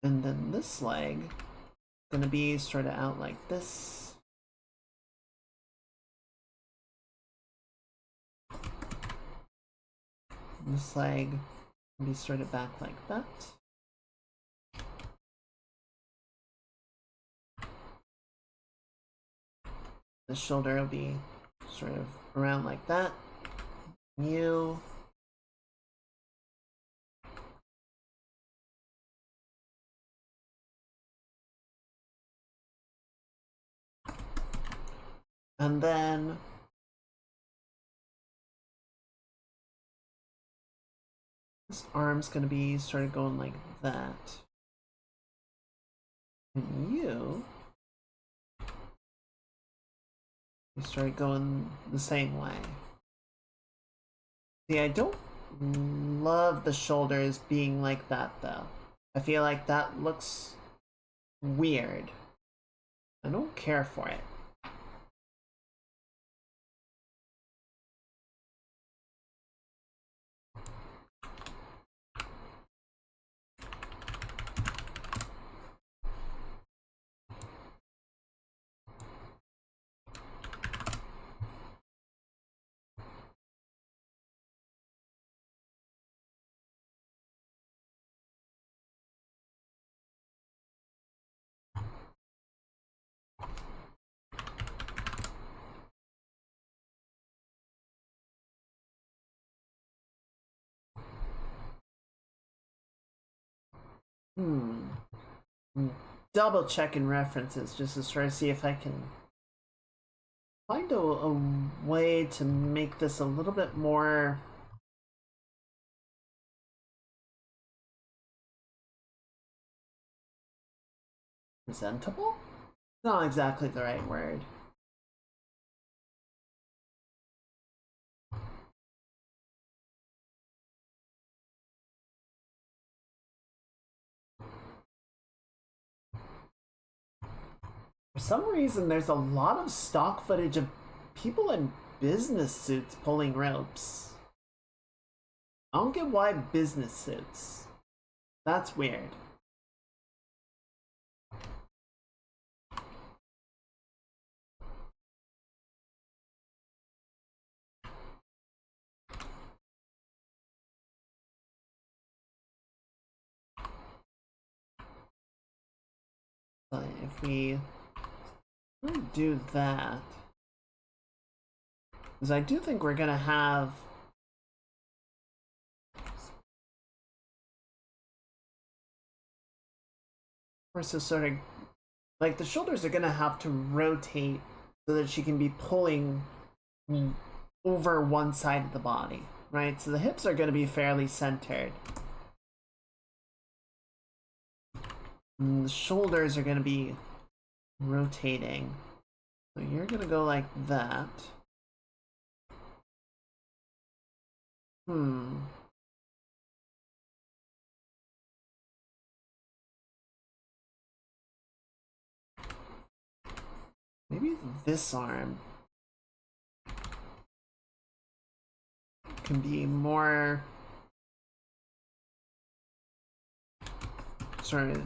A: And then this leg gonna be sort of out like this. This leg will be sort of back like that. The shoulder will be sort of around like that. You. And then this arm's gonna be sort of going like that. And you start going the same way. See, I don't love the shoulders being like that though. I feel like that looks weird. I don't care for it. Hmm. double checking references just to sort of see if I can find a way to make this a little bit more presentable? Not exactly the right word. For some reason, there's a lot of stock footage of people in business suits pulling ropes. I don't get why business suits. That's weird. But if we do that, because I do think we're gonna have horses sort of like the shoulders are gonna have to rotate so that she can be pulling over one side of the body, right? So the hips are gonna be fairly centered. And the shoulders are gonna be rotating. So you're gonna go like that. Maybe this arm can be more sort of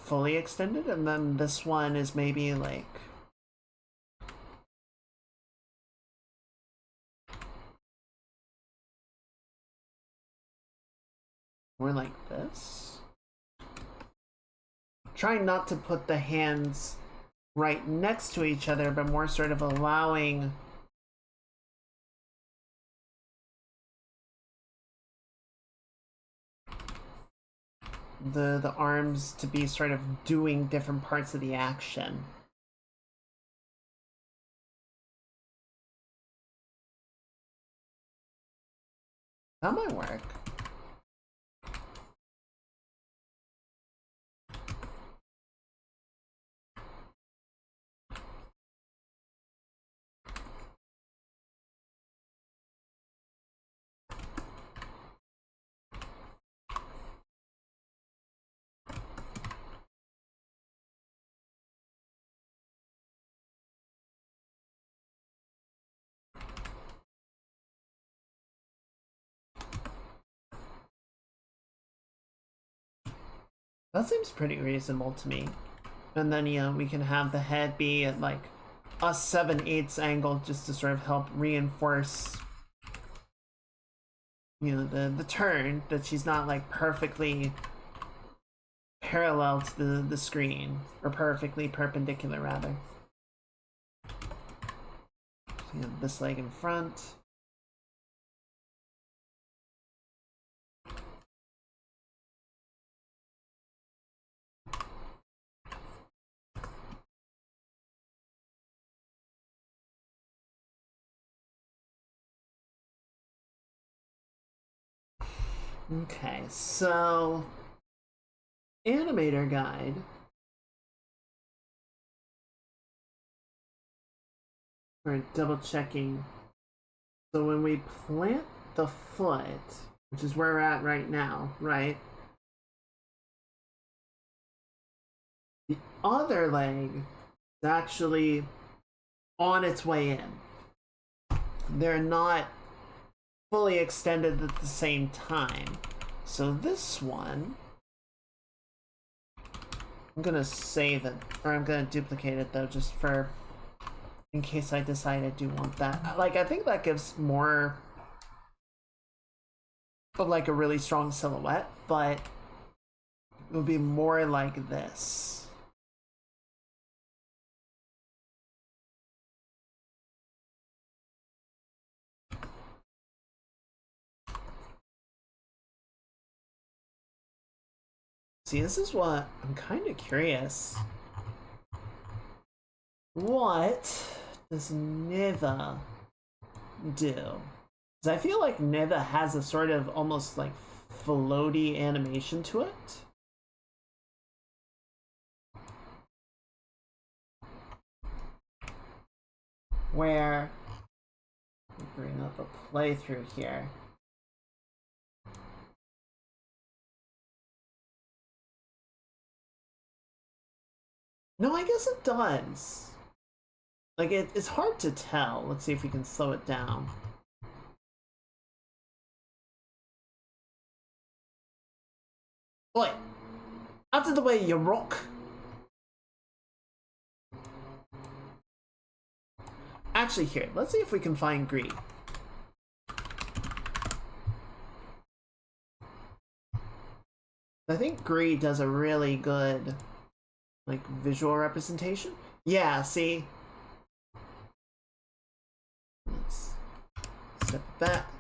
A: fully extended, and then this one is maybe like more like this. Trying not to put the hands right next to each other, but more sort of allowing the arms to be sort of doing different parts of the action. That might work. That seems pretty reasonable to me. And then, you know, we can have the head be at like a 7/8 angle just to sort of help reinforce, you know, the turn, that she's not like perfectly parallel to the screen, or perfectly perpendicular rather. So you have this leg in front. Okay, so animator guide. Or double checking. So when we plant the foot, which is where we're at right now, right? The other leg is actually on its way in. They're not fully extended at the same time. So this one, I'm gonna save it, or I'm gonna duplicate it though, just for in case I decide I do want that. Like, I think that gives more of like a really strong silhouette, but it would be more like this. See, this is what I'm kind of curious. What does Nitha do? Because I feel like Nitha has a sort of almost like floaty animation to it. Where, bring up a playthrough here. No, I guess it does. Like, it's hard to tell. Let's see if we can slow it down. Oi! Out of the way, you rock! Actually, here, let's see if we can find Greed. I think Greed does a really good, like, visual representation. Yeah, see? Let's step back.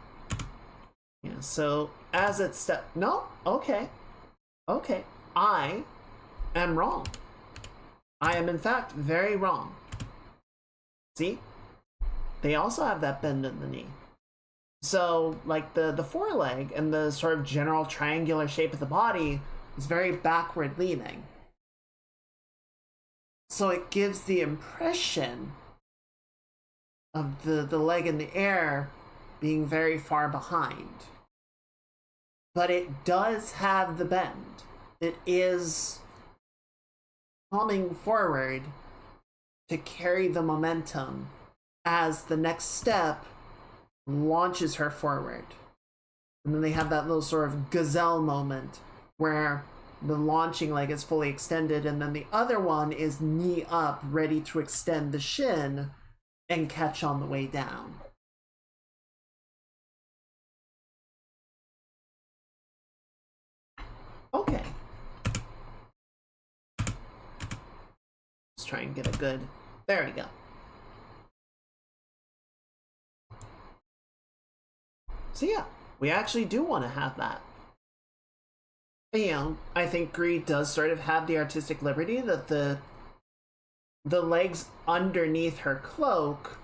A: Yeah, so as it no, okay. Okay, I am wrong. I am in fact very wrong. See? They also have that bend in the knee. So, like, the foreleg and the sort of general triangular shape of the body is very backward leaning. So it gives the impression of the leg in the air being very far behind. But it does have the bend. It is coming forward to carry the momentum as the next step launches her forward. And then they have that little sort of gazelle moment where the launching leg is fully extended, and then the other one is knee up, ready to extend the shin and catch on the way down. Okay. Let's try and get a good... There we go. So yeah, we actually do want to have that. You know, I think Greed does sort of have the artistic liberty that the legs underneath her cloak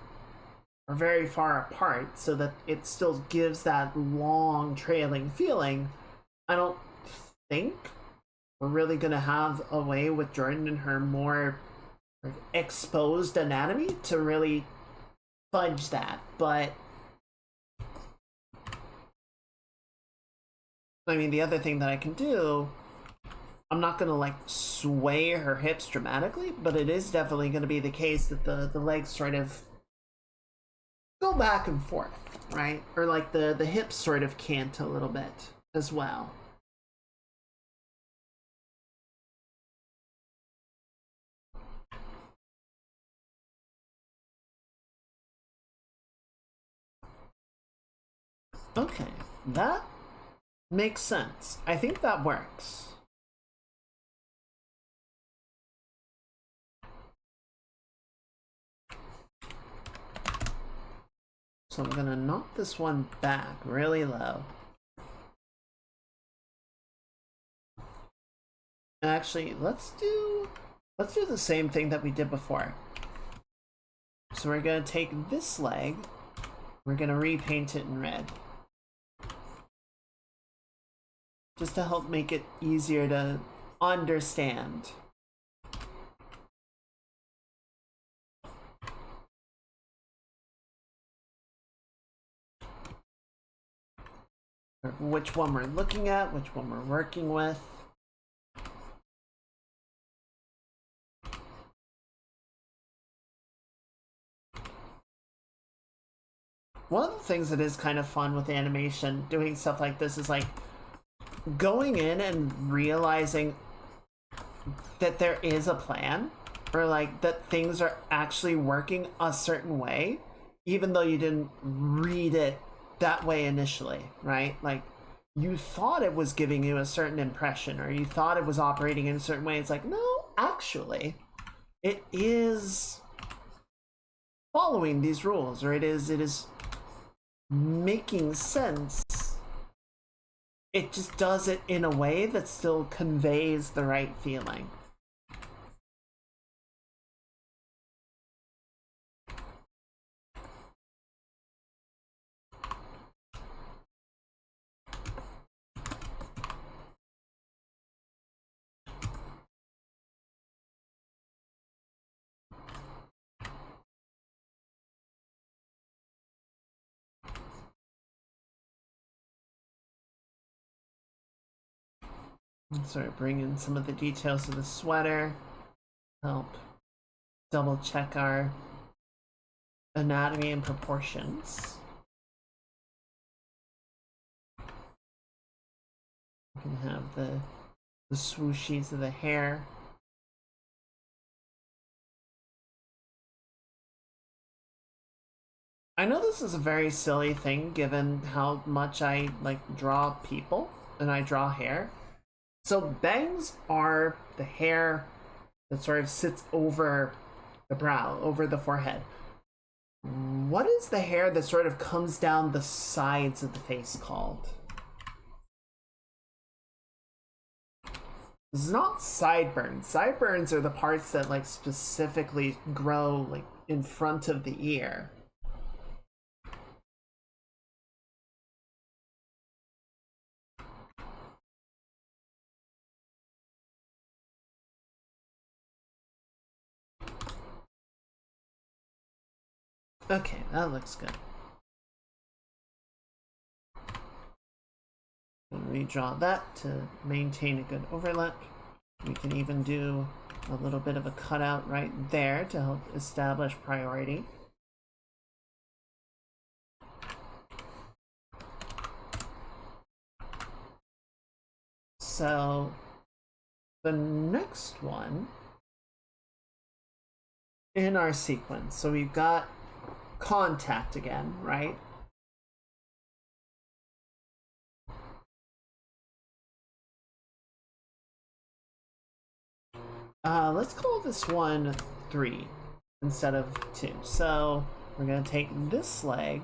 A: are very far apart, so that it still gives that long trailing feeling. I don't think we're really gonna have a way with Jordan and her more exposed anatomy to really fudge that, but I mean, the other thing that I can do, I'm not gonna like sway her hips dramatically, but it is definitely gonna be the case that the legs sort of go back and forth, right? Or like the hips sort of cant a little bit as well. Okay, that makes sense. I think that works. So I'm gonna knock this one back really low. Actually, let's do the same thing that we did before. So we're gonna take this leg, we're gonna repaint it in red. Just to help make it easier to understand. Which one we're looking at, which one we're working with. One of the things that is kind of fun with animation, doing stuff like this, is like going in and realizing that there is a plan, or like that things are actually working a certain way, even though you didn't read it that way initially, right? Like you thought it was giving you a certain impression, or you thought it was operating in a certain way. It's like, no, actually, it is following these rules, or it is making sense it just does it in a way that still conveys the right feeling. Sort of bring in some of the details of the sweater, help double check our anatomy and proportions. We can have the swooshies of the hair. I know this is a very silly thing given how much I like draw people and I draw hair. So bangs are the hair that sort of sits over the brow, over the forehead. What is the hair that sort of comes down the sides of the face called? It's not sideburns. Sideburns are the parts that like specifically grow like in front of the ear. Okay, that looks good. Redraw that to maintain a good overlap. We can even do a little bit of a cutout right there to help establish priority. So the next one in our sequence, so we've got contact again, right? Let's call this one 3 instead of 2. So we're going to take this leg.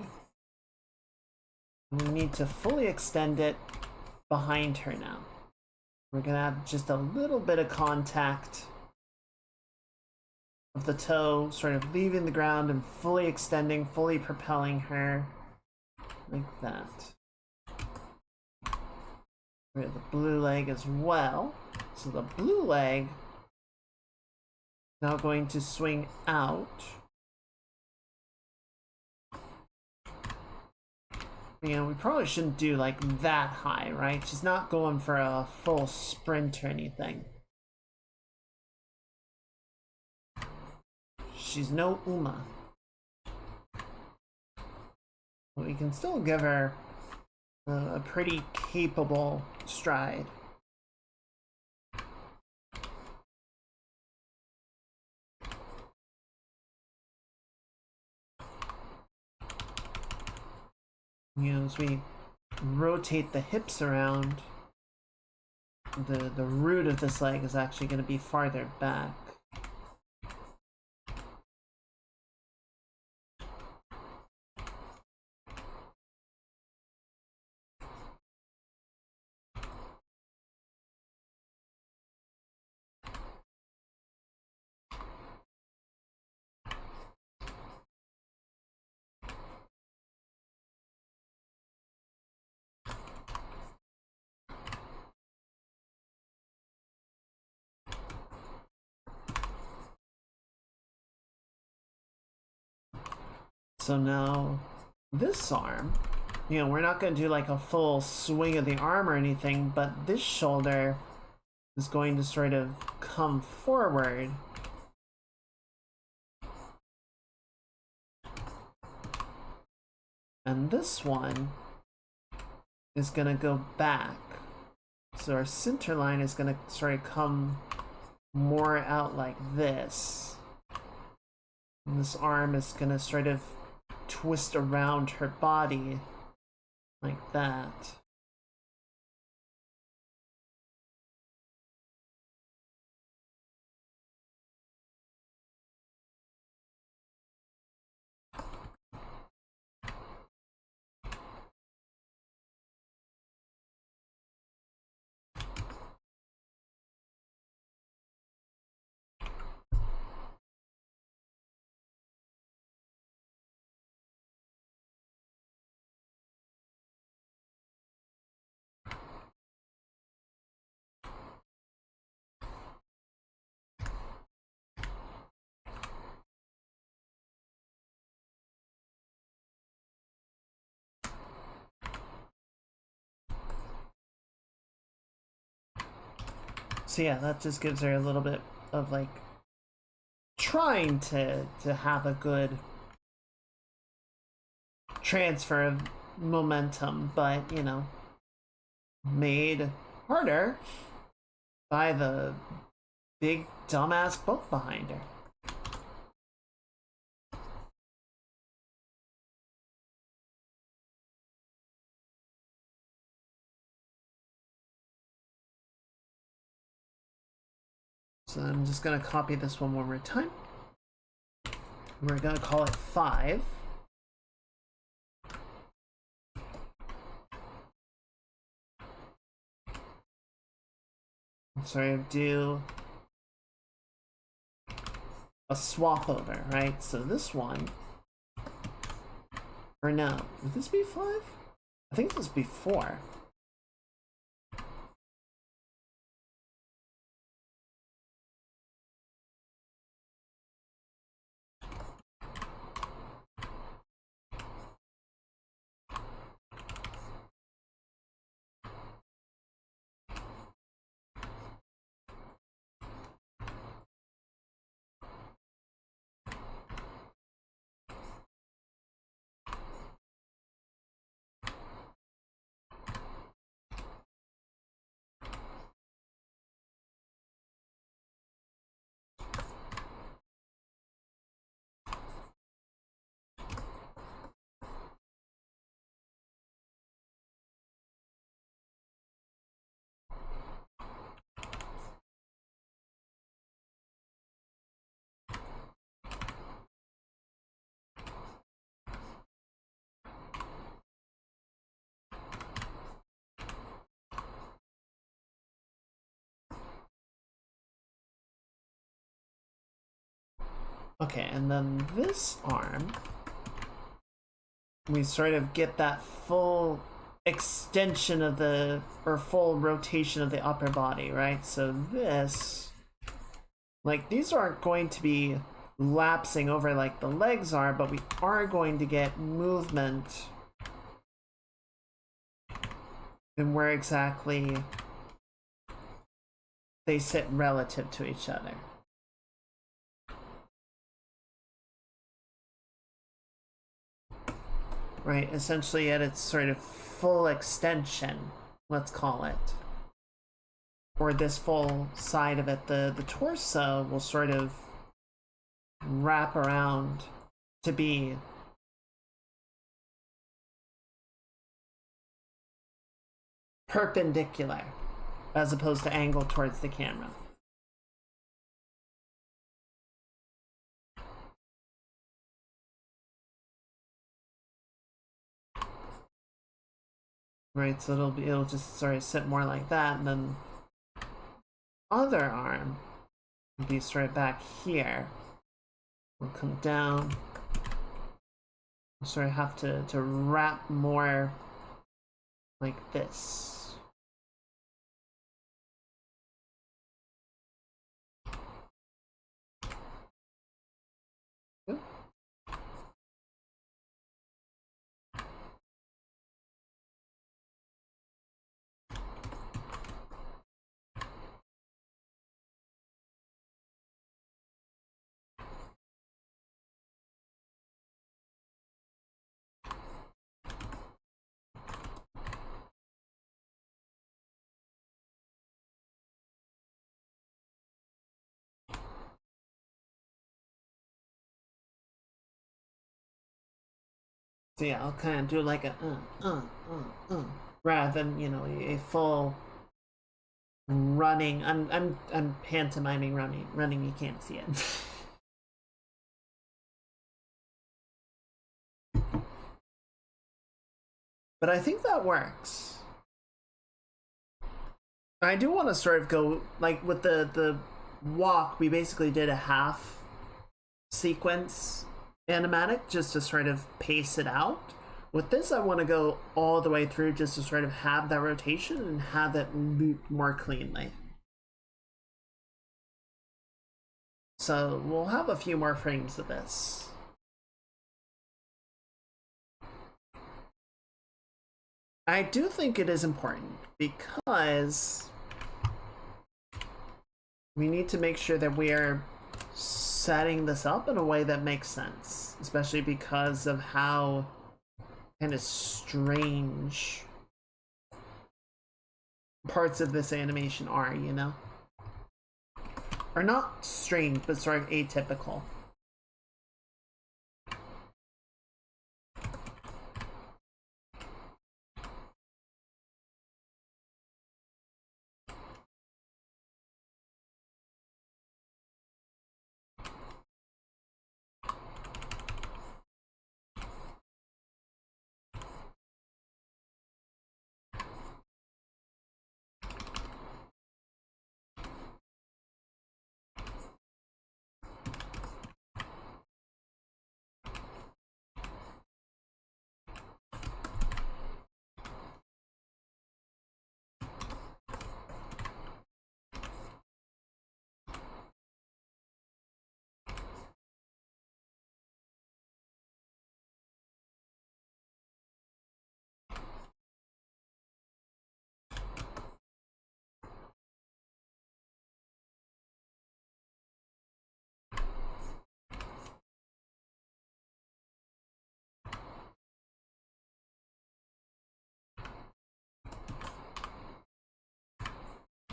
A: We need to fully extend it behind her now. We're going to have just a little bit of contact of the toe sort of leaving the ground and fully extending, fully propelling her like that. We have the blue leg as well. So the blue leg now going to swing out. You know, we probably shouldn't do like that high, right? She's not going for a full sprint or anything. She's no Uma. But we can still give her a pretty capable stride. You know, as we rotate the hips around, the root of this leg is actually going to be farther back. So now this arm, you know, we're not going to do like a full swing of the arm or anything, but this shoulder is going to sort of come forward. And this one is going to go back. So our center line is going to sort of come more out like this. And this arm is going to sort of twist around her body like that. So yeah, that just gives her a little bit of like trying to have a good transfer of momentum, but you know, made harder by the big dumbass book behind her. So I'm just gonna copy this one more time. We're gonna call it 5. Sorry, do a swap over, right? So this one, or no, would this be 5? I think this would be 4. Okay, and then this arm, we sort of get that full extension of the, or full rotation of the upper body, right? So this, like, these aren't going to be lapsing over like the legs are, but we are going to get movement in where exactly they sit relative to each other. Right, essentially at its sort of full extension, let's call it. Or this full side of it, the torso will sort of wrap around to be perpendicular as opposed to angled towards the camera. Right, so it'll just sort of sit more like that, and then other arm will be sort of back here. We'll come down. We'll sort of have to wrap more like this. So yeah, I'll kind of do like a rather than, you know, a full running. I'm pantomiming running. You can't see it. But I think that works. I do want to sort of go like with the walk. We basically did a half sequence animatic just to sort of pace it out. With this, I want to go all the way through just to sort of have that rotation and have it loop more cleanly. So we'll have a few more frames of this. I do think it is important because we need to make sure that we are setting this up in a way that makes sense, especially because of how kind of strange parts of this animation are, you know? Or not strange, but sort of atypical.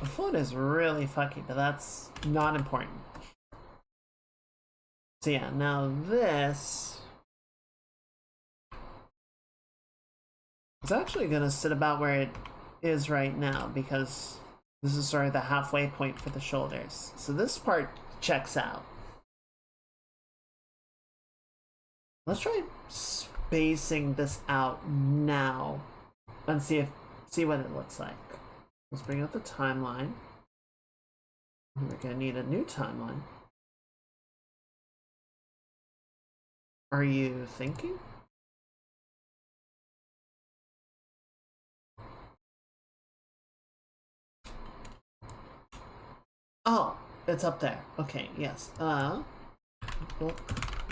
A: The foot is really fucking, but that's not important. So yeah, now this is actually gonna sit about where it is right now, because this is sort of the halfway point for the shoulders. So this part checks out. Let's try spacing this out now and see what it looks like. Let's bring up the timeline. We're gonna need a new timeline. Are you thinking? Oh, it's up there. Okay, yes. Book,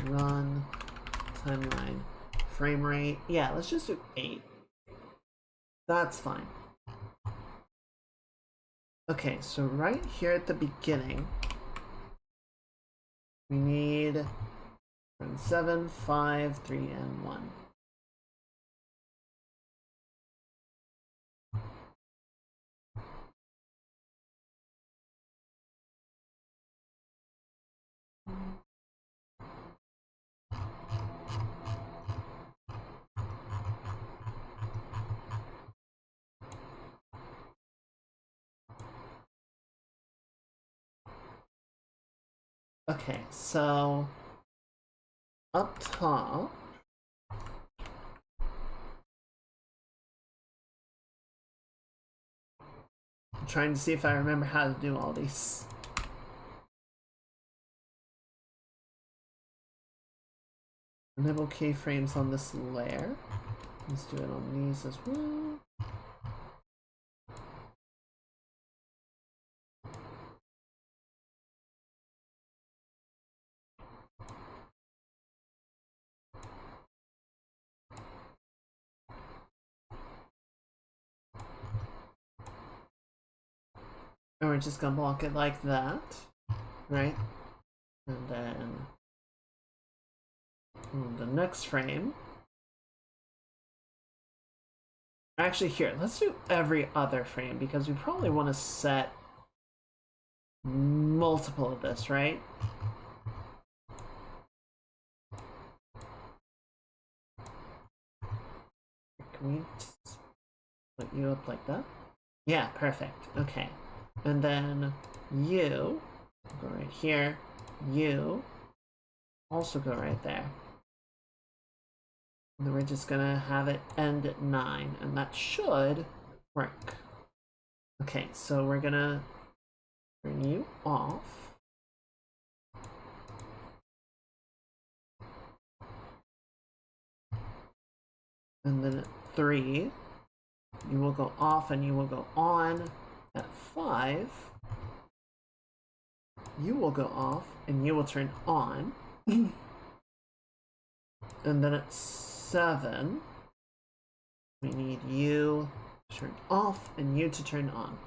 A: run, timeline, frame rate. Yeah, let's just do 8. That's fine. Okay, so right here at the beginning, we need 7, 5, 3, and 1. Okay, so up top, I'm trying to see if I remember how to do all these. Enable keyframes on this layer. Let's do it on these as well. And we're just gonna block it like that, right? And then on the next frame. Actually, here, let's do every other frame because we probably want to set multiple of this, right? Can we put you up like that? Yeah, perfect. Okay. And then you go right here. You also go right there. And then we're just gonna have it end at 9, and that should work. Okay, so we're gonna turn you off. And then at 3, you will go off and you will go on. At 5, you will go off and you will turn on. And then at 7, we need you to turn off and you to turn on.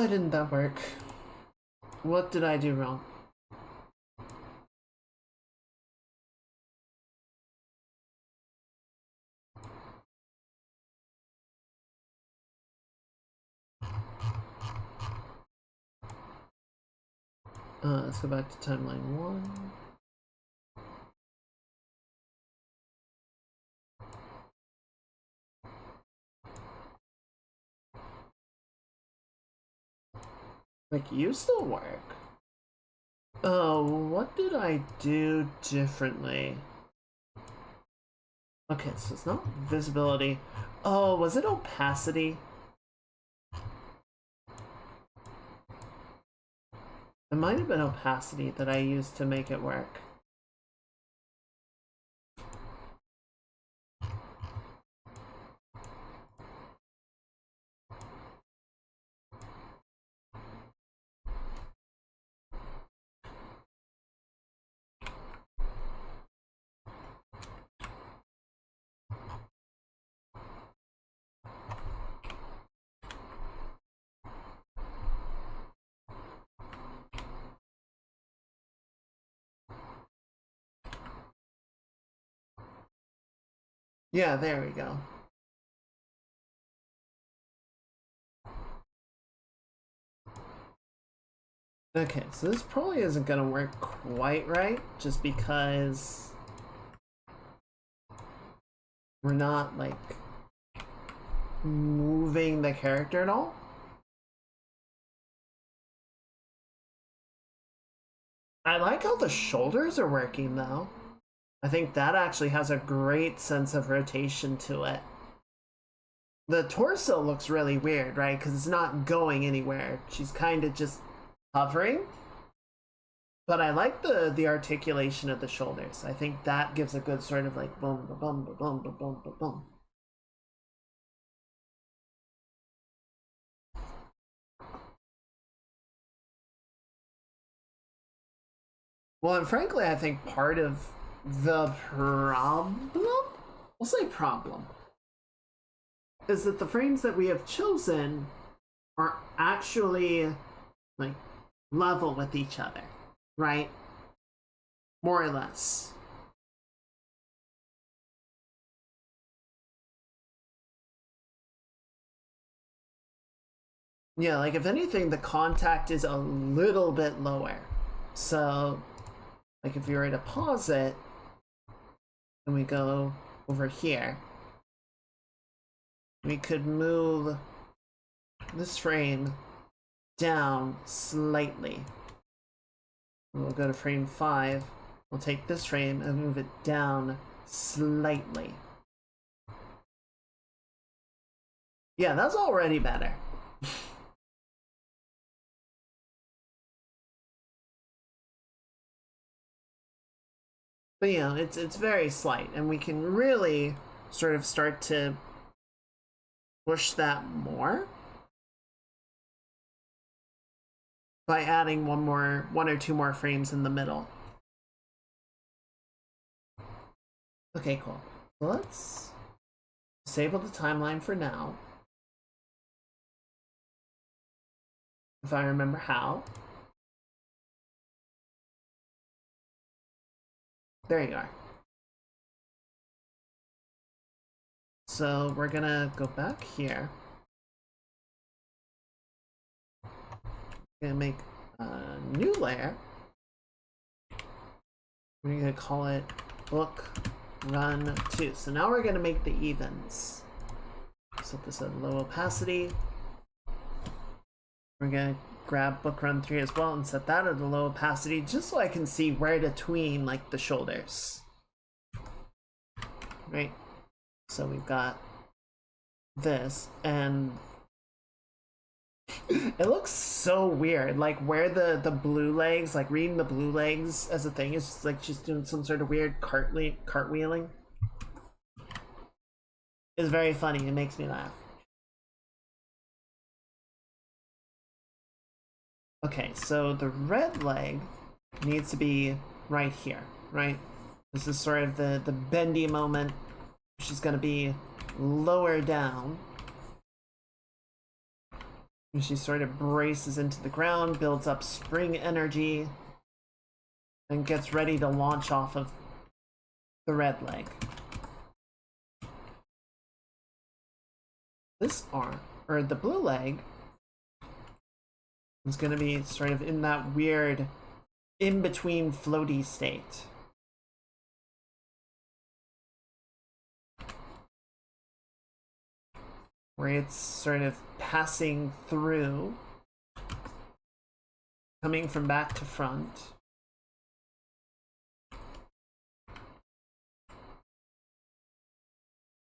A: didn't that work? What did I do wrong? Let's go back to timeline 1. Like, you still work. Oh, what did I do differently? Okay, so it's not visibility. Oh, was it opacity? It might have been opacity that I used to make it work. Yeah, there we go. Okay, so this probably isn't gonna work quite right, just because we're not, like, moving the character at all. I like how the shoulders are working, though. I think that actually has a great sense of rotation to it. The torso looks really weird, right? Because it's not going anywhere. She's kind of just hovering. But I like the articulation of the shoulders. I think that gives a good sort of like boom, boom, boom, boom, boom, boom, boom, boom. Well, and frankly, I think part of the problem, we'll say problem, is that the frames that we have chosen are actually like level with each other, right? More or less. Yeah, like if anything, the contact is a little bit lower. So, like if you were to pause it, and we go over here, we could move this frame down slightly. We'll go to frame 5. We'll take this frame and move it down slightly. Yeah, that's already better. But you know, it's very slight, and we can really sort of start to push that more by adding one or two more frames in the middle. Okay, cool. So let's disable the timeline for now. If I remember how. There you are. So we're gonna go back here. We're gonna make a new layer. We're gonna call it book run 2. So now we're gonna make the evens. Set this at low opacity. We're gonna grab book run 3 as well and set that at a low opacity just so I can see where to tween like the shoulders. Right? So we've got this, and it looks so weird. Like where the blue legs, like reading the blue legs as a thing is just like she's doing some sort of weird cartwheeling. It's very funny. It makes me laugh. Okay, so the red leg needs to be right here, right? This is sort of the bendy moment. She's gonna be lower down. And she sort of braces into the ground, builds up spring energy, and gets ready to launch off of the red leg. This arm, or the blue leg, is going to be sort of in that weird in-between floaty state. Where it's sort of passing through, coming from back to front.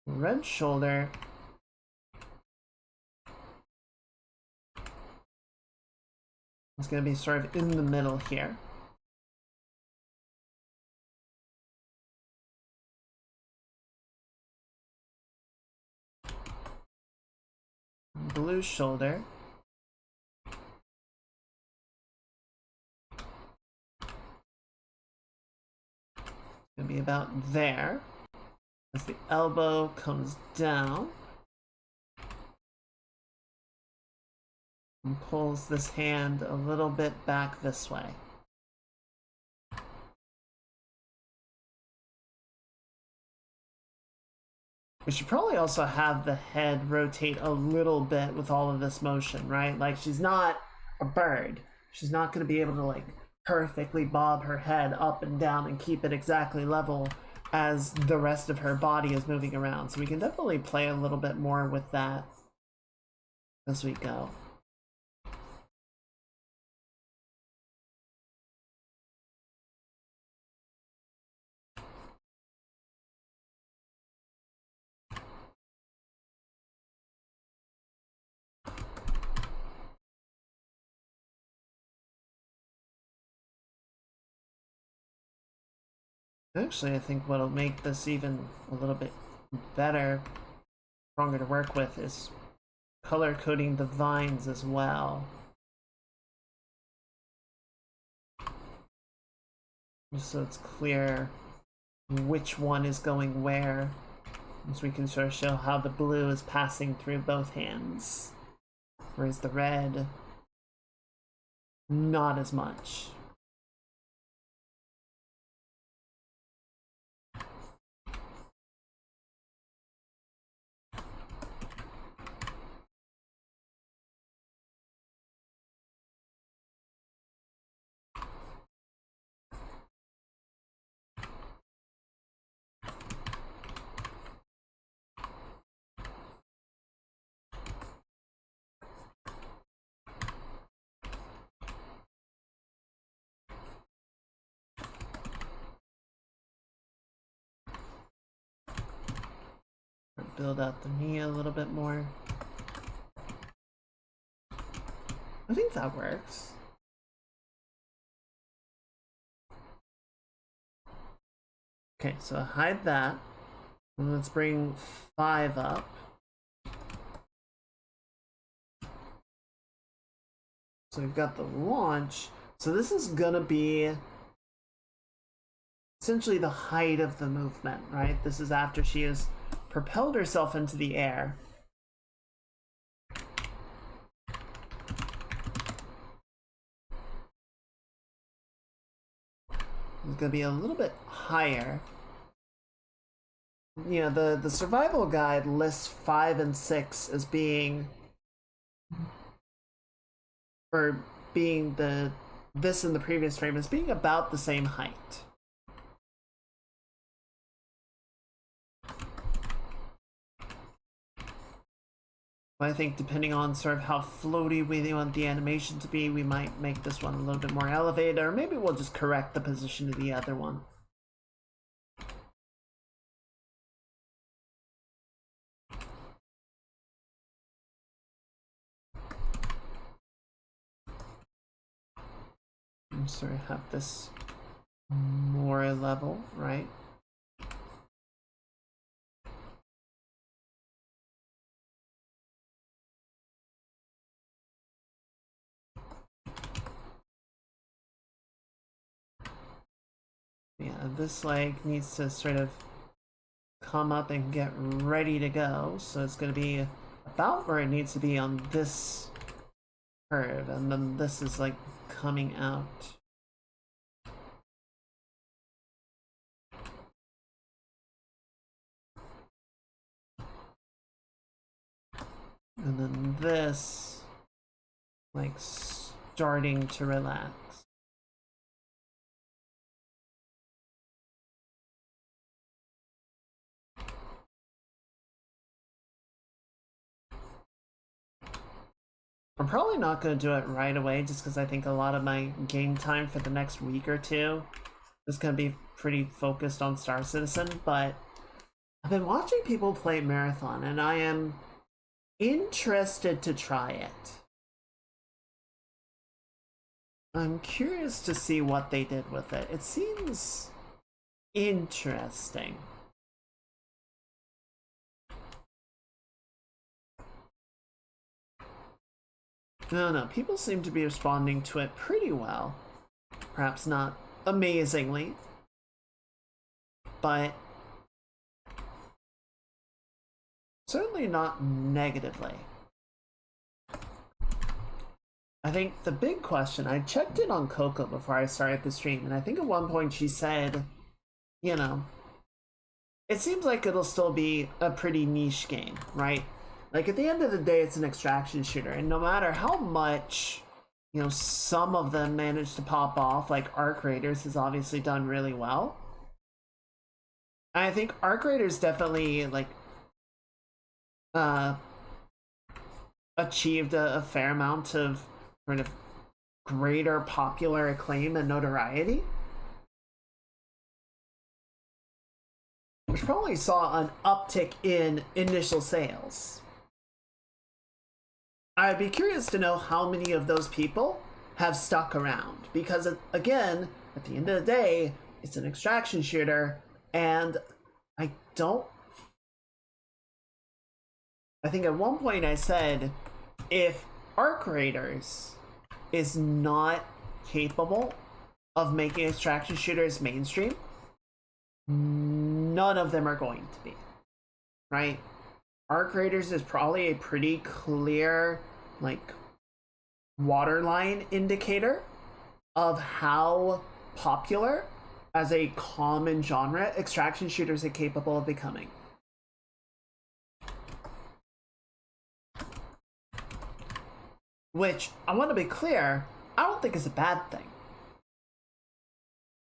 A: Red shoulder is going to be sort of in the middle here. Blue shoulder going to be about there as the elbow comes down and pulls this hand a little bit back this way. We should probably also have the head rotate a little bit with all of this motion, right? Like, she's not a bird. She's not going to be able to, like, perfectly bob her head up and down and keep it exactly level as the rest of her body is moving around. So we can definitely play a little bit more with that as we go. Actually, I think what'll make this even a little bit better, stronger to work with, is color coding the vines as well. Just so it's clear which one is going where, so we can sort of show how the blue is passing through both hands, whereas the red, not as much. Build out the knee a little bit more. I think that works. Okay, so hide that. And let's bring 5 up. So we've got the launch. So this is gonna be essentially the height of the movement, right? This is after she has propelled herself into the air. It's gonna be a little bit higher. You know, the survival guide lists 5 and 6 as being, or being this in the previous frame as being about the same height. I think depending on sort of how floaty we want the animation to be, we might make this one a little bit more elevated, or maybe we'll just correct the position of the other one. And sort of have this more level, right? Yeah, this leg needs to sort of come up and get ready to go, so it's going to be about where it needs to be on this curve, and then this is like coming out. And then this, like, starting to relax. I'm probably not going to do it right away just because I think a lot of my game time for the next week or two is going to be pretty focused on Star Citizen, but I've been watching people play Marathon and I am interested to try it. I'm curious to see what they did with it. It seems interesting. No, people seem to be responding to it pretty well. Perhaps not amazingly, but certainly not negatively. I think the big question, I checked in on Coco before I started the stream, and I think at one point she said, you know, it seems like it'll still be a pretty niche game, right? Like, at the end of the day, it's an extraction shooter, and no matter how much, you know, some of them manage to pop off, like Arc Raiders has obviously done really well. And I think Arc Raiders definitely, like, achieved a fair amount of sort of greater popular acclaim and notoriety, which probably saw an uptick in initial sales. I'd be curious to know how many of those people have stuck around, because again, at the end of the day, it's an extraction shooter, and I think at one point I said, if Arc Raiders is not capable of making extraction shooters mainstream, none of them are going to be, right? Arc Raiders is probably a pretty clear, like, waterline indicator of how popular as a common genre extraction shooters are capable of becoming. Which, I want to be clear, I don't think is a bad thing.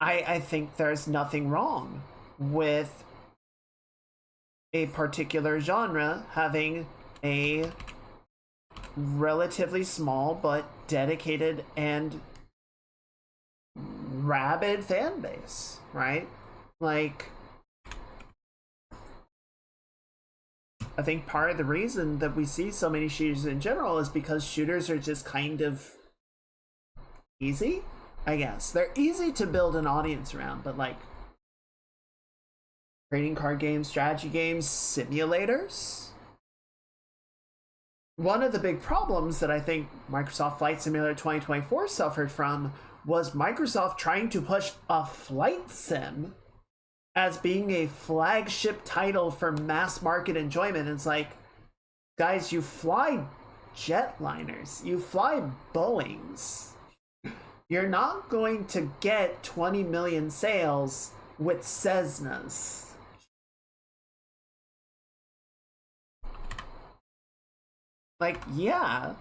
A: I think there's nothing wrong with a particular genre having a relatively small but dedicated and rabid fan base, right? Like, I think part of the reason that we see so many shooters in general is because shooters are just kind of easy, I guess. They're easy to build an audience around, but like trading card games, strategy games, simulators. One of the big problems that I think Microsoft Flight Simulator 2024 suffered from was Microsoft trying to push a flight sim as being a flagship title for mass market enjoyment. It's like, guys, you fly jetliners, you fly Boeings. You're not going to get 20 million sales with Cessnas. Like, yeah,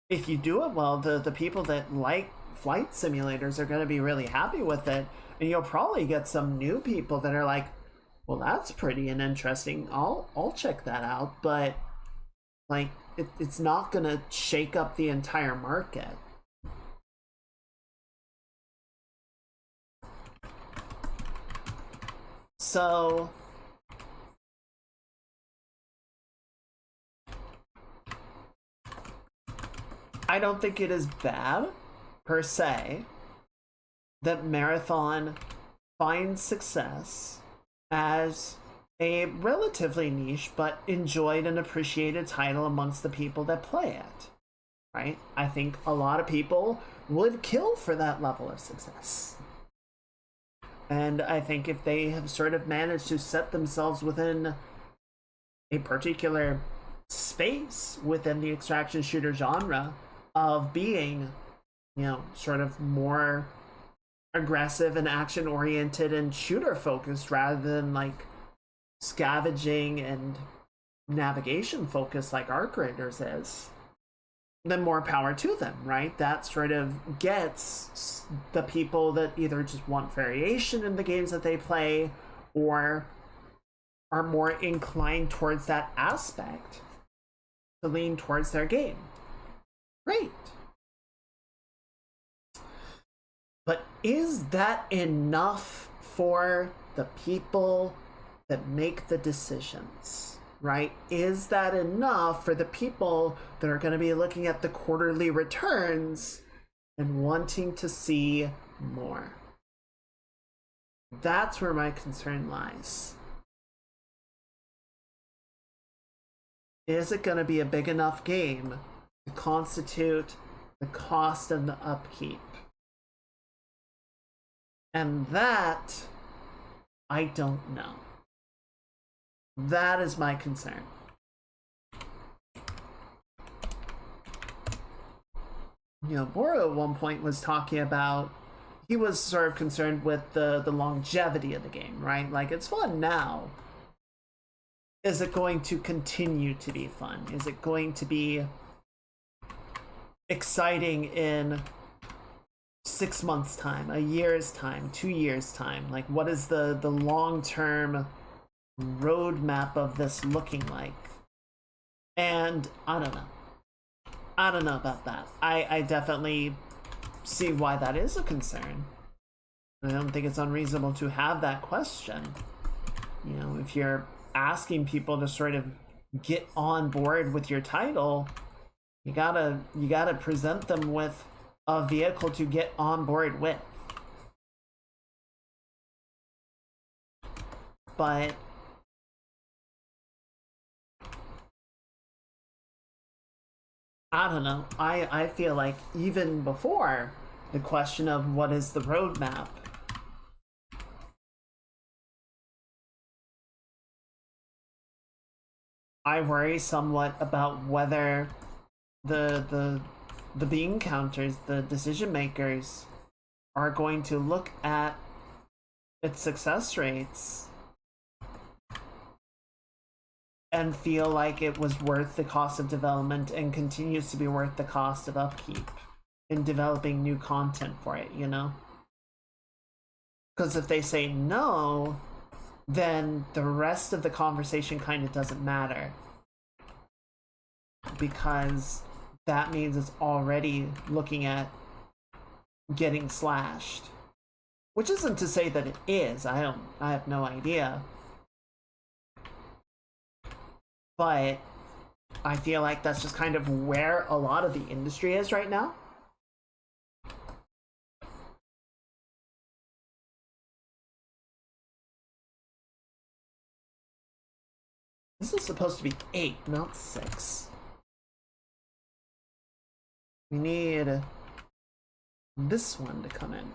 A: if you do it well, the people that like flight simulators are going to be really happy with it, and you'll probably get some new people that are like, well, that's pretty and interesting, I'll check that out, but like it's not going to shake up the entire market. So I don't think it is bad per se that Marathon finds success as a relatively niche but enjoyed and appreciated title amongst the people that play it, right? I think a lot of people would kill for that level of success. And I think if they have sort of managed to set themselves within a particular space within the extraction shooter genre, of being, sort of more aggressive and action oriented and shooter focused rather than like scavenging and navigation focused like Arc Raiders is, then more power to them, right? That sort of gets the people that either just want variation in the games that they play or are more inclined towards that aspect to lean towards their game. Great. But is that enough for the people that make the decisions, right? Is that enough for the people that are going to be looking at the quarterly returns and wanting to see more? That's where my concern lies. Is it going to be a big enough game to constitute the cost and the upkeep? And that, I don't know. That is my concern. Boro at one point was talking about, he was sort of concerned with the longevity of the game, right? Like, it's fun now. Is it going to continue to be fun? Is it going to be exciting in 6 months' time, a year's time, 2 years' time? Like, what is the long-term roadmap of this looking like? And I don't know about that. I definitely see why that is a concern. I don't think it's unreasonable to have that question. If you're asking people to sort of get on board with your title, you gotta present them with a vehicle to get on board with. But I don't know. I feel like even before the question of what is the roadmap, I worry somewhat about whether the bean counters, the decision makers, are going to look at its success rates and feel like it was worth the cost of development and continues to be worth the cost of upkeep in developing new content for it, Because if they say no, then the rest of the conversation kind of doesn't matter. Because that means it's already looking at getting slashed. Which isn't to say that it is. I have no idea. But I feel like that's just kind of where a lot of the industry is right now. This is supposed to be 8, not 6. We need this one to come in.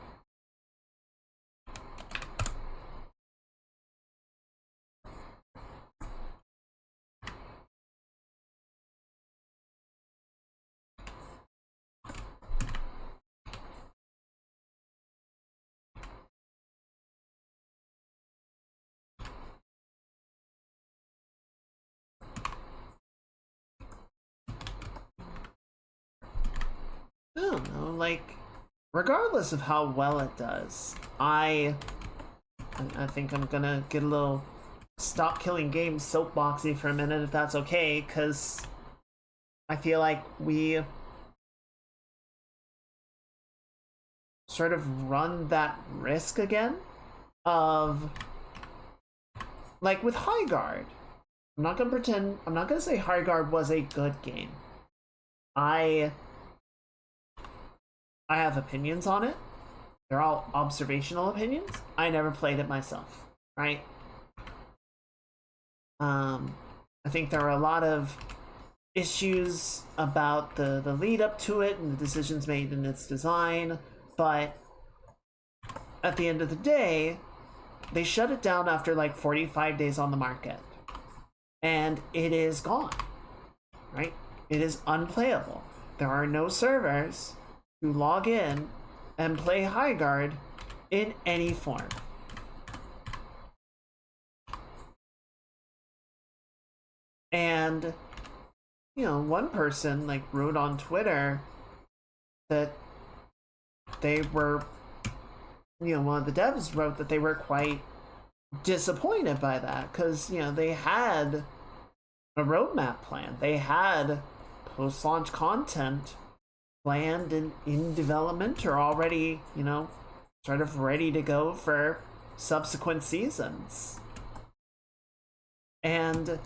A: I don't know, like, regardless of how well it does, I think I'm gonna get a little stop killing games soapboxy for a minute, if that's okay, because I feel like we sort of run that risk again of, like, with High Guard. I'm not gonna say High Guard was a good game. I have opinions on it. They're all observational opinions. I never played it myself, right? I think there are a lot of issues about the lead up to it and the decisions made in its design, but at the end of the day, they shut it down after like 45 days on the market. And it is gone, right? It is unplayable. there are no servers to log in and play High Guard in any form. And, you know, one person like wrote on Twitter that they were, you know, one of the devs wrote that they were quite disappointed by that because, you know, they had a roadmap plan. They had post-launch content planned and in development or already, you know, sort of ready to go for subsequent seasons. And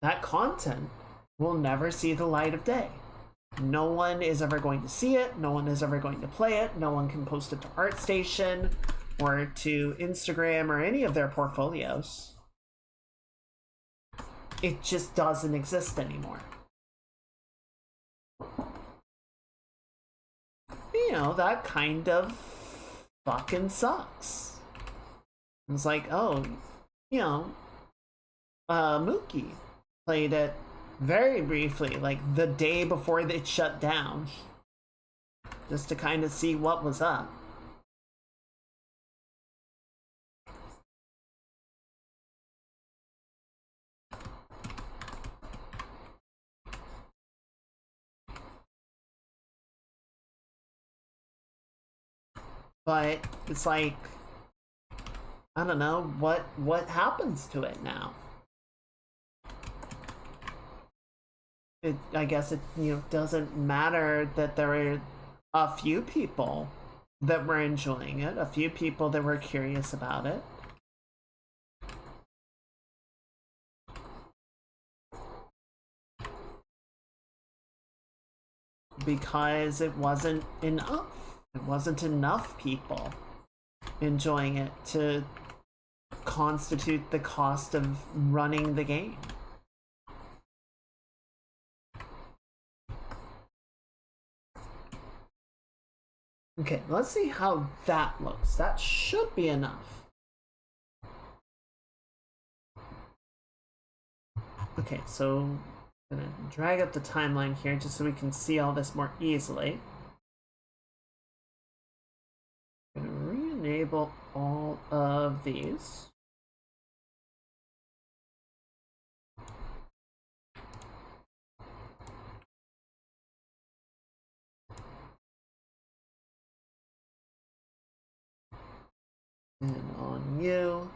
A: that content will never see the light of day. No one is ever going to see it. No one is ever going to play it. No one can post it to ArtStation or to Instagram or any of their portfolios. It just doesn't exist anymore. You know, that kind of fucking sucks. It's like, oh, you know, Mookie played it very briefly, like the day before it shut down, just to kind of see what was up. But it's like, I don't know, what happens to it now? I guess it, you know, doesn't matter that there are a few people that were enjoying it, a few people that were curious about it. Because it wasn't enough. It wasn't enough people enjoying it to constitute the cost of running the game. Okay, let's see how that looks. That should be enough. Okay, so I'm gonna drag up the timeline here just so we can see all this more easily. I'm gonna re-enable all of these. And on you,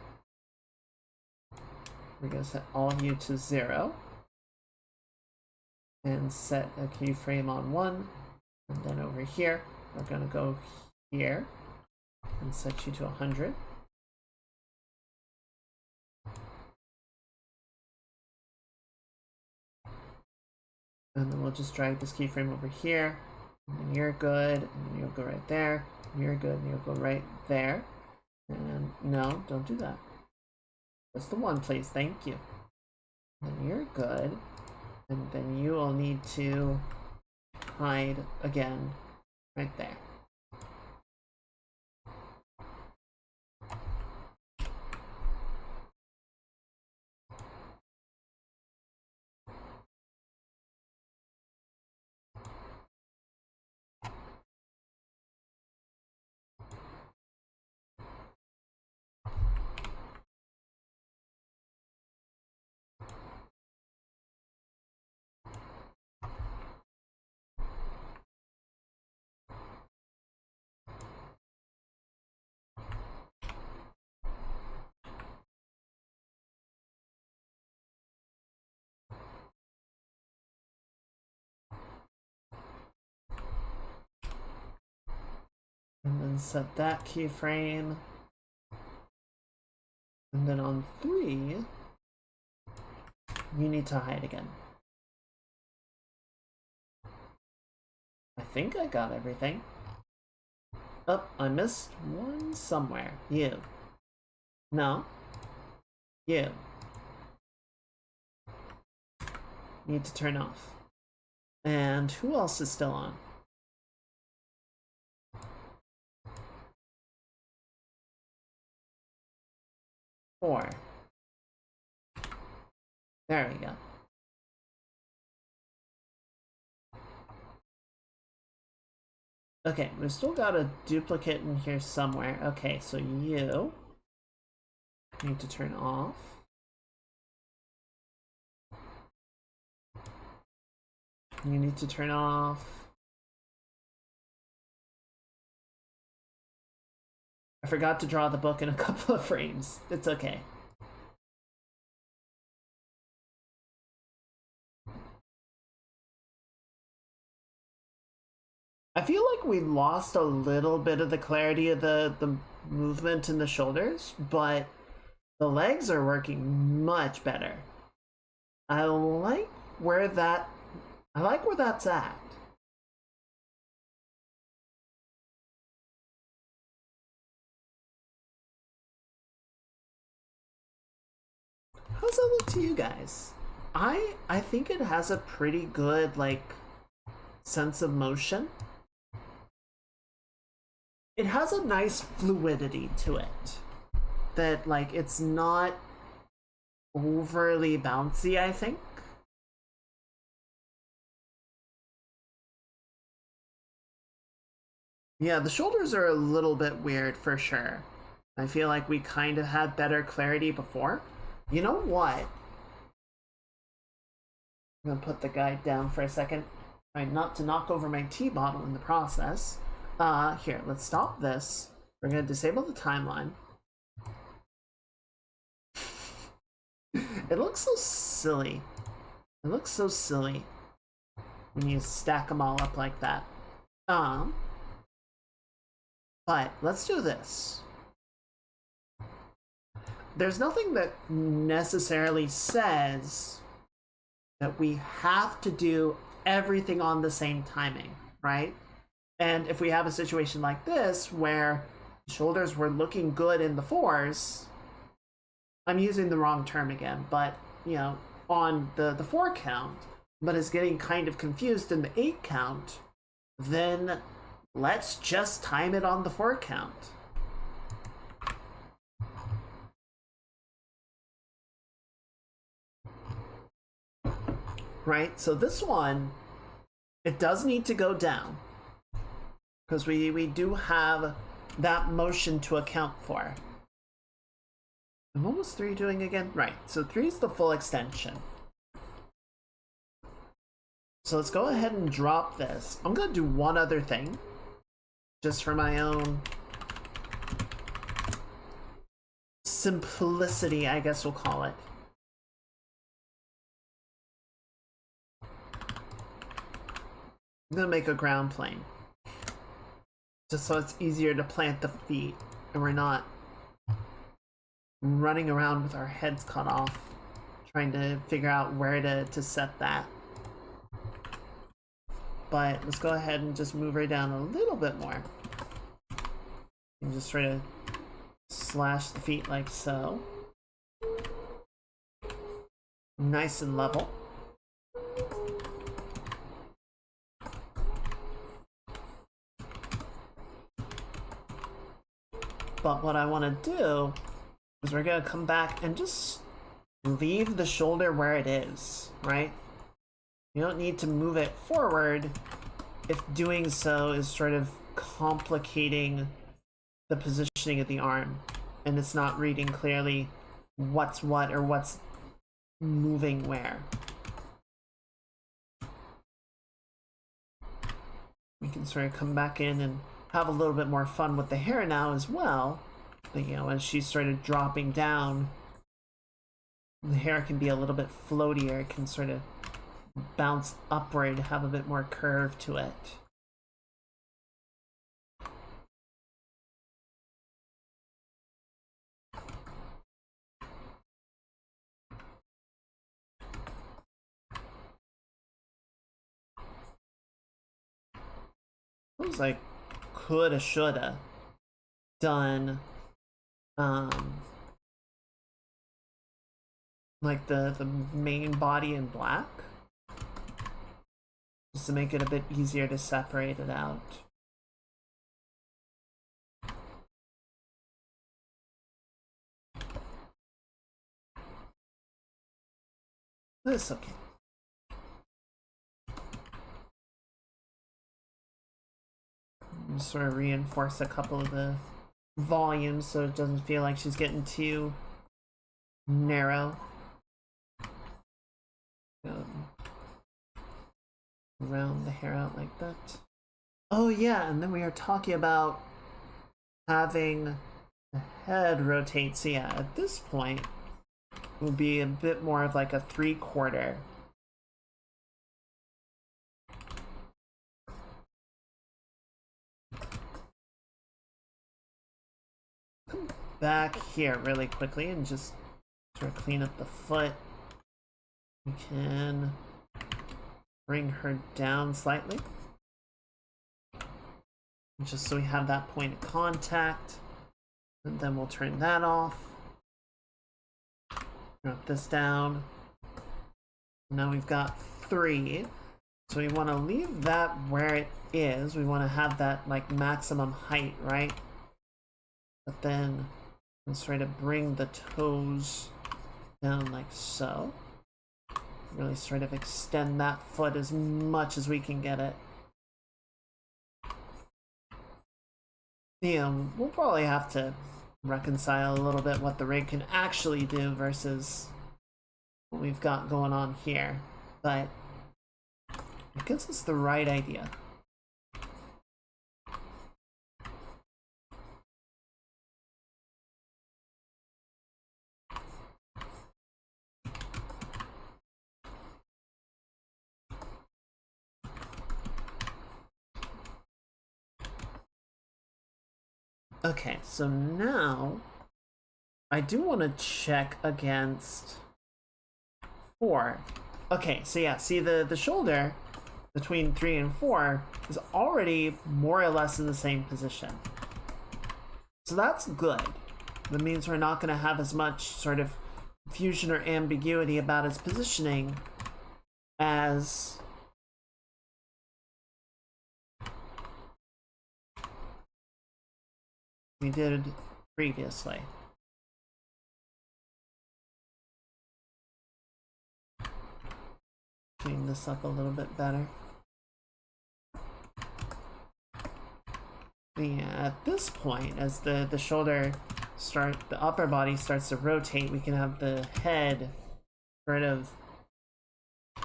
A: we're going to set all of you to 0. And set a keyframe on 1. And then over here, we're going to go here and set you to 100. And then we'll just drag this keyframe over here. And then you're good. And then you'll go right there. You're good. And you'll go right there. And no, don't do that. Just the 1, please. Thank you. And you're good. And then you will need to hide again right there. And then set that keyframe. And then on 3, you need to hide again. I think I got everything. Oh, I missed one somewhere. You. No. You. Need to turn off. And who else is still on? Four. There we go. Okay, we still got a duplicate in here somewhere. Okay, so you need to turn off. You need to turn off. I forgot to draw the book in a couple of frames. It's okay. I feel like we lost a little bit of the clarity of the movement in the shoulders, but the legs are working much better. I like where that I like where that's at. How's that look to you guys? I think it has a pretty good like sense of motion. It has a nice fluidity to it. That like it's not overly bouncy, I think. Yeah, the shoulders are a little bit weird for sure. I feel like we kind of had better clarity before. You know what? I'm gonna put the guide down for a second. Try not to knock over my tea bottle in the process. Here, let's stop this. We're gonna disable the timeline. It looks so silly. It looks so silly when you stack them all up like that. But let's do this. There's nothing that necessarily says that we have to do everything on the same timing, right? And if we have a situation like this where shoulders were looking good in the fours, I'm using the wrong term again, but you know, on the 4 count, but is getting kind of confused in the 8 count, then let's just time it on the 4 count. Right, so this one, it does need to go down because we do have that motion to account for. And what was 3 doing again? Right, so 3 is the full extension. So let's go ahead and drop this. I'm gonna do one other thing, just for my own simplicity, I guess we'll call it. I'm gonna make a ground plane, just so it's easier to plant the feet and we're not running around with our heads cut off trying to figure out where to set that. But let's go ahead and just move her down a little bit more and just try to slash the feet like so. Nice and level. But what I want to do is we're going to come back and just leave the shoulder where it is, right? You don't need to move it forward if doing so is sort of complicating the positioning of the arm and it's not reading clearly what's what or what's moving where. We can sort of come back in and have a little bit more fun with the hair now as well. But, you know, as she's sort of dropping down, the hair can be a little bit floatier. It can sort of bounce upward, have a bit more curve to it. Feels like coulda, shoulda done like the main body in black, just to make it a bit easier to separate it out. This okay. Just sort of reinforce a couple of the volumes so it doesn't feel like she's getting too narrow. Round the hair out like that. Oh yeah, and then we are talking about having the head rotate. So yeah, at this point, it will be a bit more of like a 3/4. Come back here really quickly and just sort of clean up the foot. We can bring her down slightly, just so we have that point of contact, and then we'll turn that off. Drop this down. Now we've got 3, so we want to leave that where it is. We want to have that like maximum height, right? But then we'll sort of bring the toes down like so. Really sort of extend that foot as much as we can get it. Yeah, we'll probably have to reconcile a little bit what the rig can actually do versus what we've got going on here, but it gives us the right idea. Okay, so now I do want to check against 4. Okay, so yeah, see the shoulder between 3 and 4 is already more or less in the same position. So that's good. That means we're not going to have as much sort of confusion or ambiguity about its positioning as we did previously. Clean this up a little bit better. Yeah, at this point, as the shoulder the upper body starts to rotate, we can have the head sort of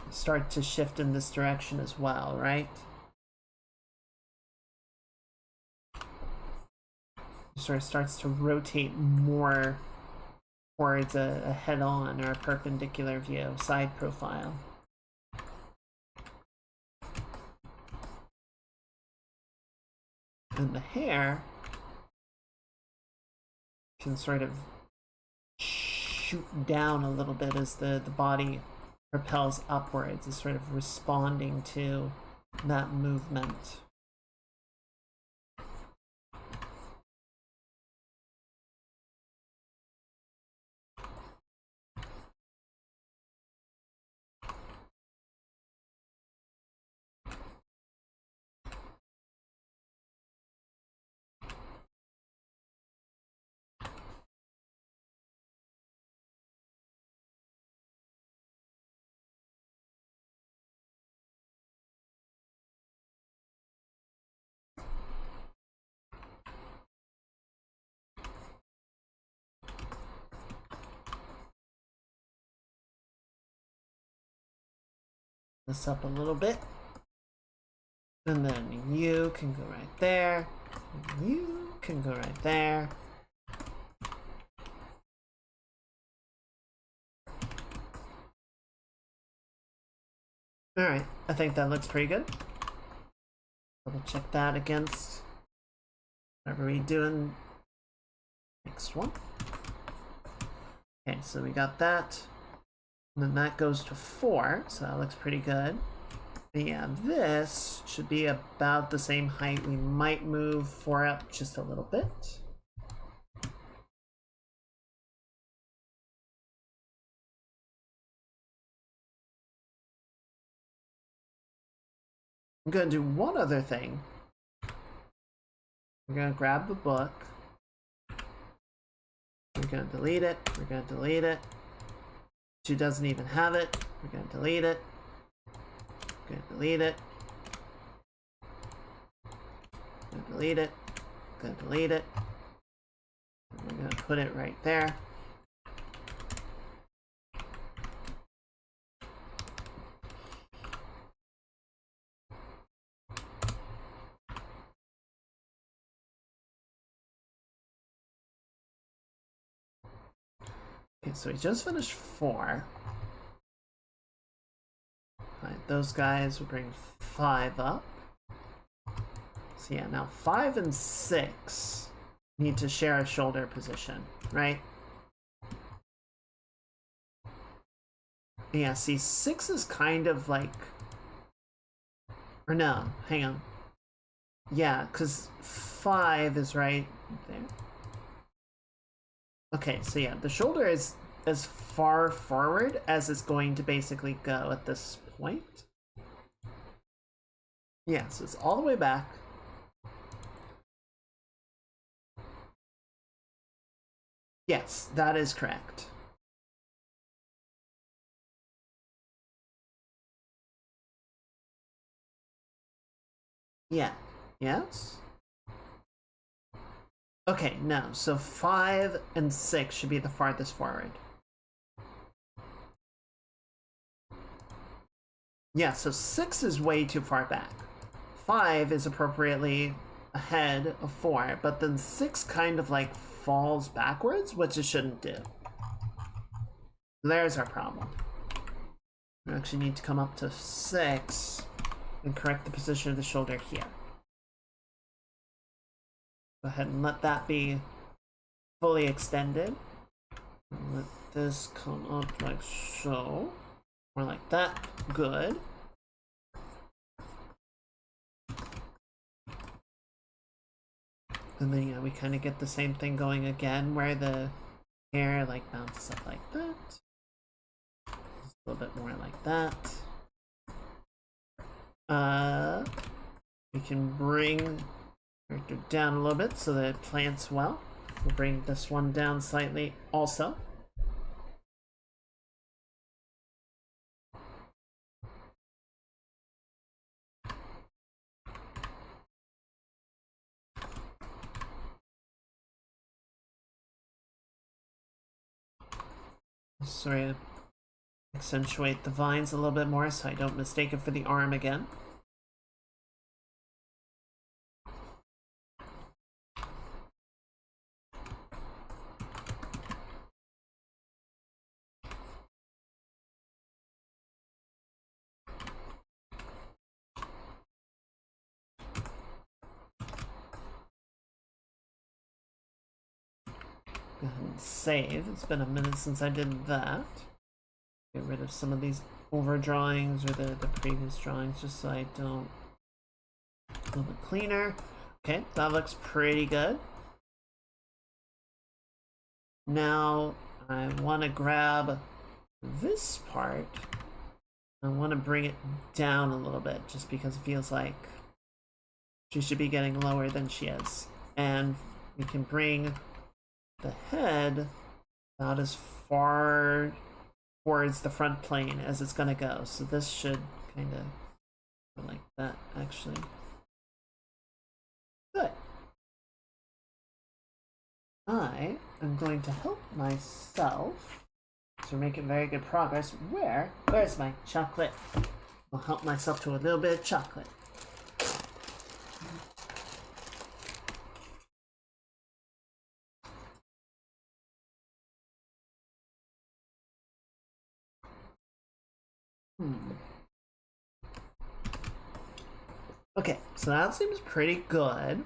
A: start to shift in this direction as well, right? Sort of starts to rotate more towards a head-on or a perpendicular view, side profile. And the hair can sort of shoot down a little bit as the body propels upwards, is sort of responding to that movement. This up a little bit, and then you can go right there, and you can go right there. All right, I think that looks pretty good. Double check that against whatever we're doing next one. Okay, so we got that. And then that goes to 4, so that looks pretty good. But yeah, this should be about the same height. We might move 4 up just a little bit. I'm going to do one other thing. We're going to grab the book. We're going to delete it. We're going to delete it. She doesn't even have it. We're going to delete it. We're going to delete it. Gonna delete it. Gonna delete it. We're gonna put it right there. Okay, so we just finished 4. Alright, those guys will bring 5 up. So yeah, now 5 and 6 need to share a shoulder position, right? Yeah, see, 6 is kind of like... Or no, hang on. Yeah, because 5 is right there. Okay, so yeah, the shoulder is as far forward as it's going to basically go at this point. Yeah, so it's all the way back. Yes, that is correct. Yeah. Yes? Okay, no. So 5 and 6 should be the farthest forward. Yeah, so 6 is way too far back. 5 is appropriately ahead of 4, but then 6 kind of like falls backwards, which it shouldn't do. There's our problem. We actually need to come up to 6 and correct the position of the shoulder here. Go ahead and let that be fully extended. Let this come up like so. Or like that. Good. And then, yeah, we kind of get the same thing going again, where the hair like bounces up like that. Just a little bit more like that. We can bring character down a little bit so that it plants well. We'll bring this one down slightly also. Sorry to accentuate the vines a little bit more so I don't mistake it for the arm again. Go ahead and save. It's been a minute since I did that. Get rid of some of these overdrawings or the previous drawings just so I don't... A little bit cleaner. Okay, that looks pretty good. Now I want to grab this part. I want to bring it down a little bit just because it feels like she should be getting lower than she is. And we can bring the head about as far towards the front plane as it's gonna go. So this should kind of go like that, actually. Good. I am going to help myself to make very good progress. Where's my chocolate? I'll help myself to a little bit of chocolate. Okay, so that seems pretty good.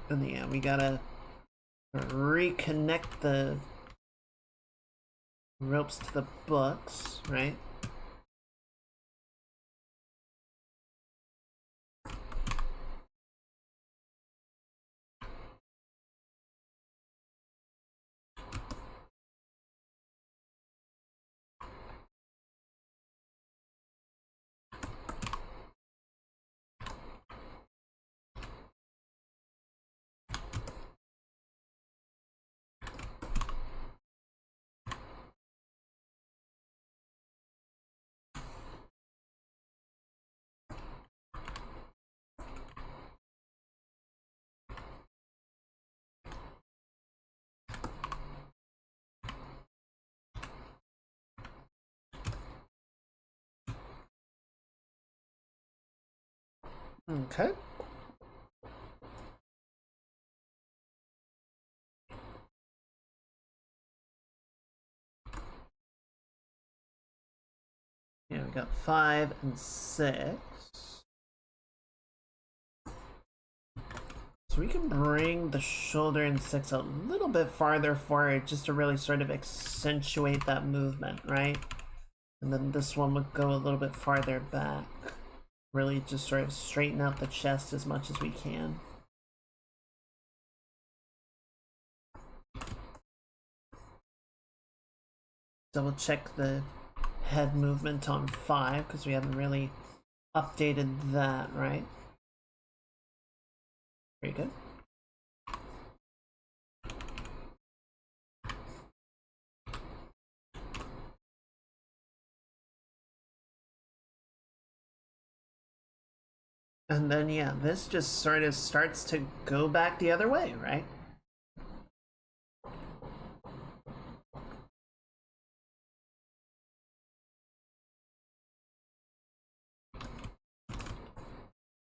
A: And yeah, we gotta reconnect the ropes to the books, right? Okay. Yeah, we got 5 and 6. So we can bring the shoulder and 6 a little bit farther forward just to really sort of accentuate that movement, right? And then this one would go a little bit farther back. Really just sort of straighten out the chest as much as we can. Double check the head movement on 5 because we haven't really updated that, right? Very good. And then, yeah, this just sort of starts to go back the other way, right?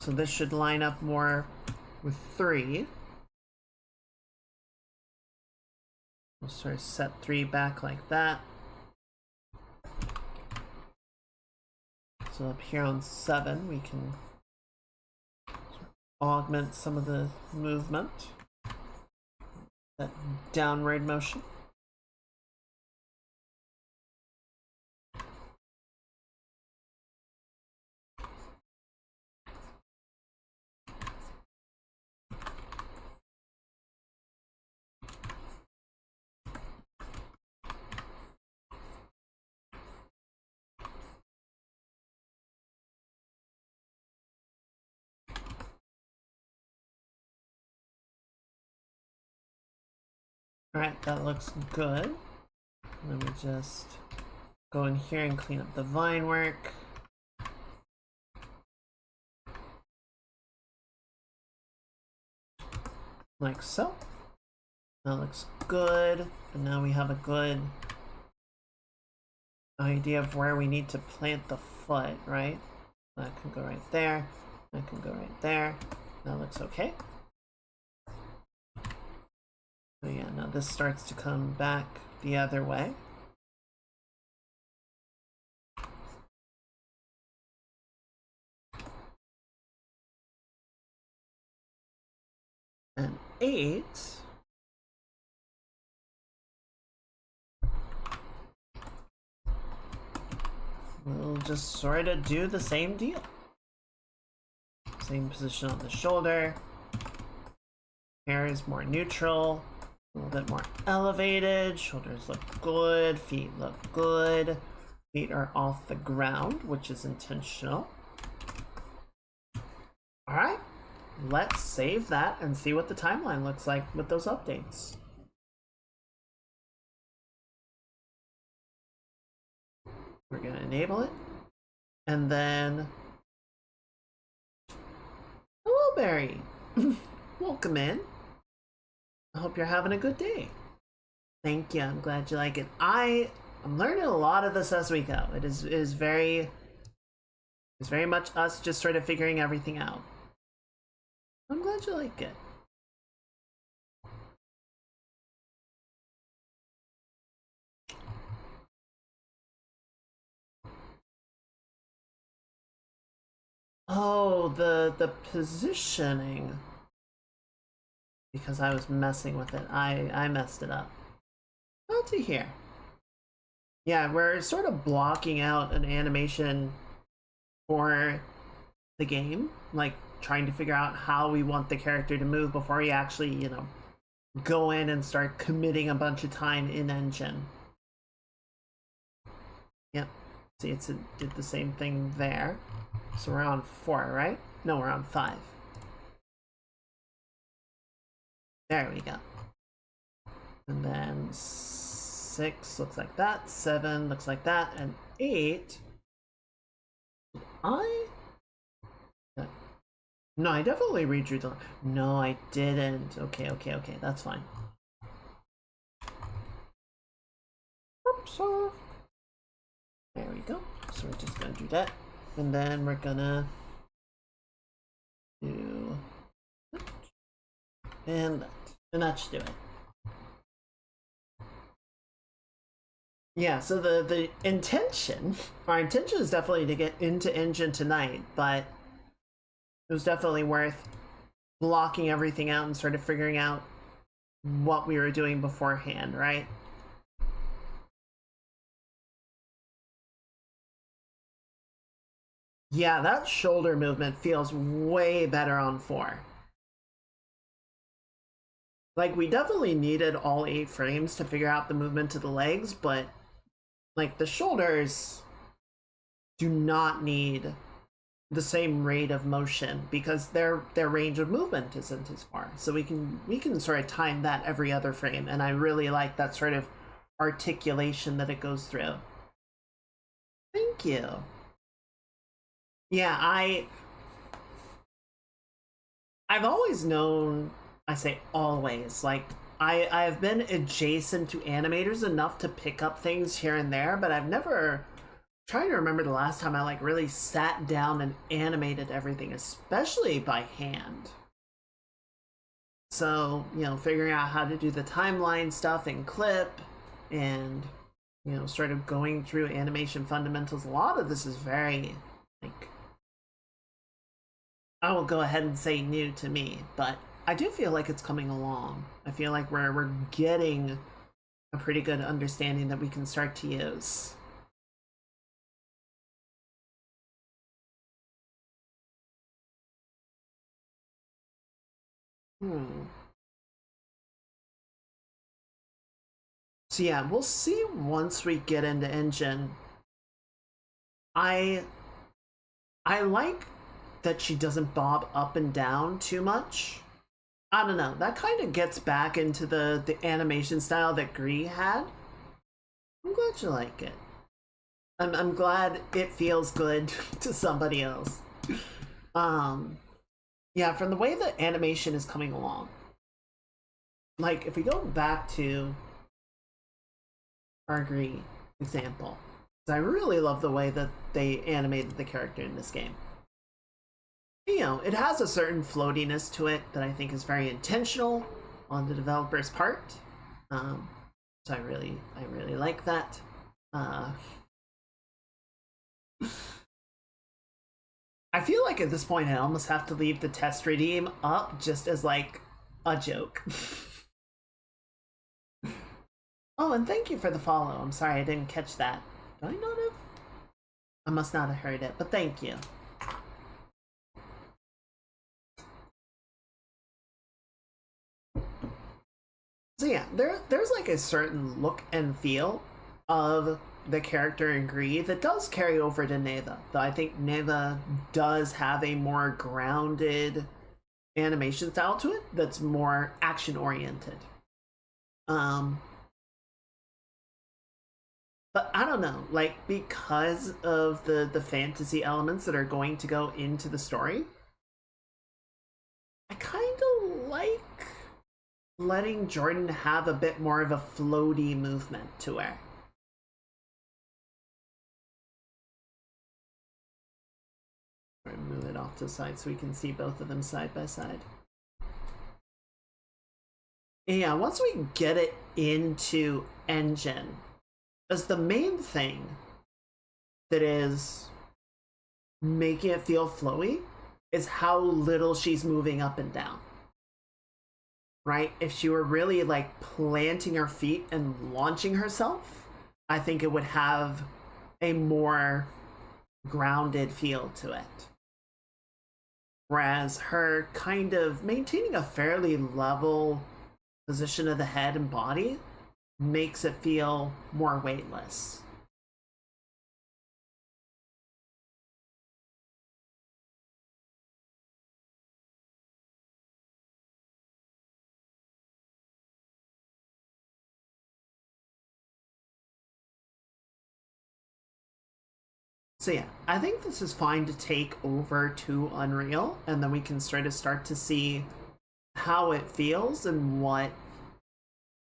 A: So this should line up more with 3. We'll sort of set 3 back like that. So up here on 7, we can augment some of the movement. That downward motion. Alright, that looks good. Let me just go in here and clean up the vine work. Like so. That looks good. And now we have a good idea of where we need to plant the foot, right? That can go right there. That can go right there. That looks okay. So yeah, now this starts to come back the other way. And 8. We'll just sort of do the same deal. Same position on the shoulder. Hair is more neutral. A little bit more elevated. Shoulders look good. Feet look good. Feet are off the ground, which is intentional. Alright, let's save that and see what the timeline looks like with those updates. We're going to enable it. And then... Hello, Barry! Welcome in. I hope you're having a good day. Thank you. I'm glad you like it. I'm learning a lot of this as we go. It is very much us just sort of figuring everything out. I'm glad you like it. Oh, the positioning. Because I was messing with it. I messed it up. Oh, to here. Yeah, we're sort of blocking out an animation for the game. Like, trying to figure out how we want the character to move before we actually, you know, go in and start committing a bunch of time in engine. Yep. See, it did the same thing there. So we're on 4, right? No, we're on 5. There we go. And then 6 looks like that, 7 looks like that, and 8. No, I definitely redrew the... No, I didn't. Okay, that's fine. Oops. There we go. So we're just gonna do that. And then we're gonna And that should do it. Yeah, so the intention, our intention is definitely to get into engine tonight, but it was definitely worth blocking everything out and sort of figuring out what we were doing beforehand, right? Yeah, that shoulder movement feels way better on 4. Like, we definitely needed all 8 frames to figure out the movement to the legs, but like the shoulders do not need the same rate of motion because their range of movement isn't as far. So we can sort of time that every other frame, and I really like that sort of articulation that it goes through. Thank you. Yeah, I've always known, I say always, like I've been adjacent to animators enough to pick up things here and there, but I've never trying to remember the last time I like really sat down and animated everything, especially by hand. So, figuring out how to do the timeline stuff in Clip and, sort of going through animation fundamentals, a lot of this is very, like, I will go ahead and say new to me, but I do feel like it's coming along. I feel like we're getting a pretty good understanding that we can start to use. Hmm. So yeah, we'll see once we get into engine. I I like that she doesn't bob up and down too much. I don't know. That kind of gets back into the animation style that Gree had. I'm glad you like it. I'm glad it feels good to somebody else. Um, yeah, from the way the animation is coming along. Like if we go back to our Gree example, I really love the way that they animated the character in this game. It has a certain floatiness to it that I think is very intentional on the developer's part. So I really like that. Uh, I feel like at this point I almost have to leave the test redeem up just as like a joke. Oh, and thank you for the follow. I'm sorry I didn't catch that. Do I not have? I must not have heard it, but thank you. So yeah, there's like a certain look and feel of the character in Gree that does carry over to Neva. Though I think Neva does have a more grounded animation style to it that's more action oriented. Um but I don't know, like because of the fantasy elements that are going to go into the story, I kind of like letting Jordan have a bit more of a floaty movement to her. Move it off to the side so we can see both of them side by side. Yeah, once we get it into engine, as the main thing that is making it feel flowy is how little she's moving up and down. Right? If she were really like planting her feet and launching herself, I think it would have a more grounded feel to it. Whereas her kind of maintaining a fairly level position of the head and body makes it feel more weightless. So yeah, I think this is fine to take over to Unreal, and then we can sort of start to see how it feels and what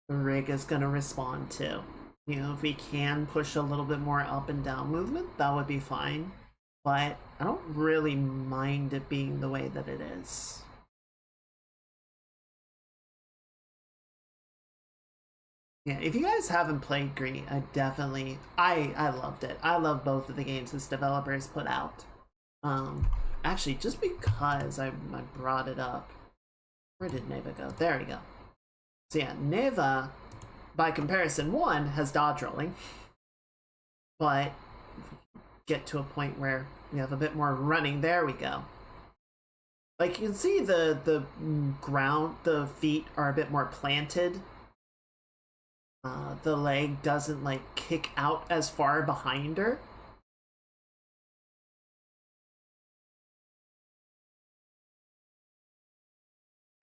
A: the rig is going to respond to. If we can push a little bit more up and down movement, that would be fine. But I don't really mind it being the way that it is. Yeah, if you guys haven't played Gree, I loved it. I love both of the games this developers put out. Um, Actually, just because I brought it up, where did Neva go? There we go. So yeah, Neva, by comparison, one has dodge rolling, but get to a point where we have a bit more running. There we go. Like you can see the ground, the feet are a bit more planted. The leg doesn't like kick out as far behind her.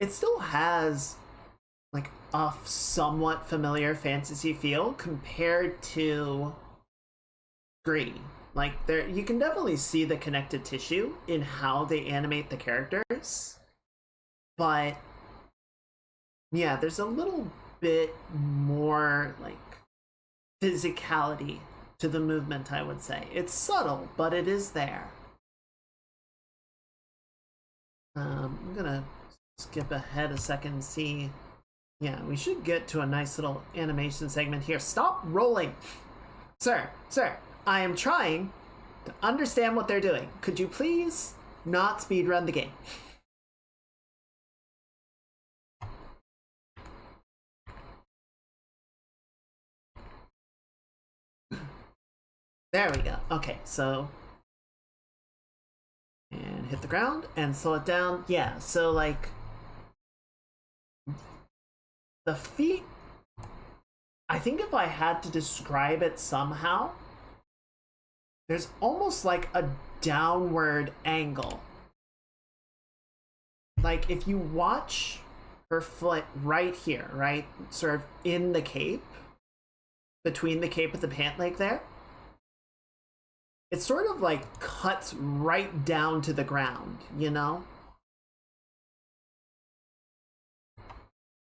A: It still has like a somewhat familiar fantasy feel compared to Gree. Like there, you can definitely see the connective tissue in how they animate the characters, but yeah, there's a little bit more like physicality to the movement, I would say. It's subtle, but it is there. I'm gonna skip ahead a second and see. Yeah, we should get to a nice little animation segment here. Stop rolling! Sir, I am trying to understand what they're doing. Could you please not speedrun the game? There we go. Okay, so and hit the ground and slow it down. Yeah, so like the feet, I think if I had to describe it somehow, there's almost like a downward angle. Like if you watch her foot right here, right, sort of in the cape, between the cape and the pant leg there, it sort of like cuts right down to the ground, you know?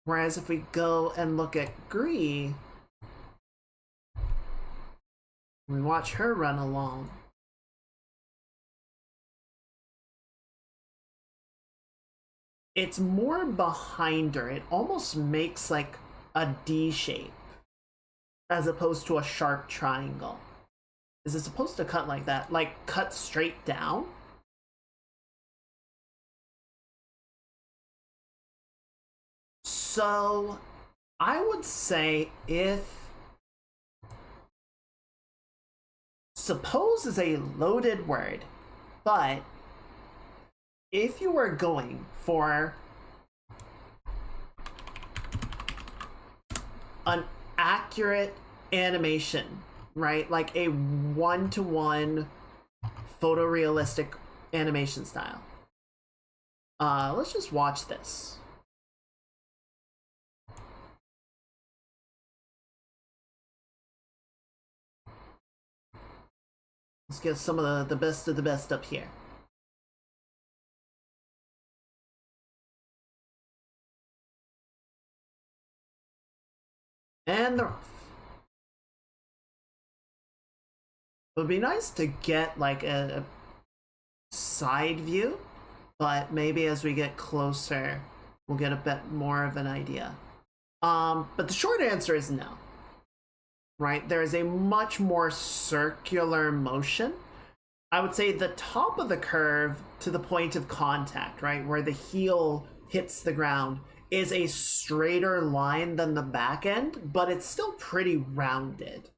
A: Whereas if we go and look at Gree, we watch her run along, it's more behind her. It almost makes like a D shape as opposed to a sharp triangle. Is it supposed to cut like that? Like cut straight down? So I would say if suppose is a loaded word, but if you were going for an accurate animation, right? Like a one-to-one photorealistic animation style. Let's just watch this. Let's get some of the best of the best up here. And they're off. It would be nice to get like a side view, but maybe as we get closer, we'll get a bit more of an idea. But the short answer is no. Right? There is a much more circular motion. I would say the top of the curve to the point of contact, right, where the heel hits the ground, is a straighter line than the back end, but it's still pretty rounded.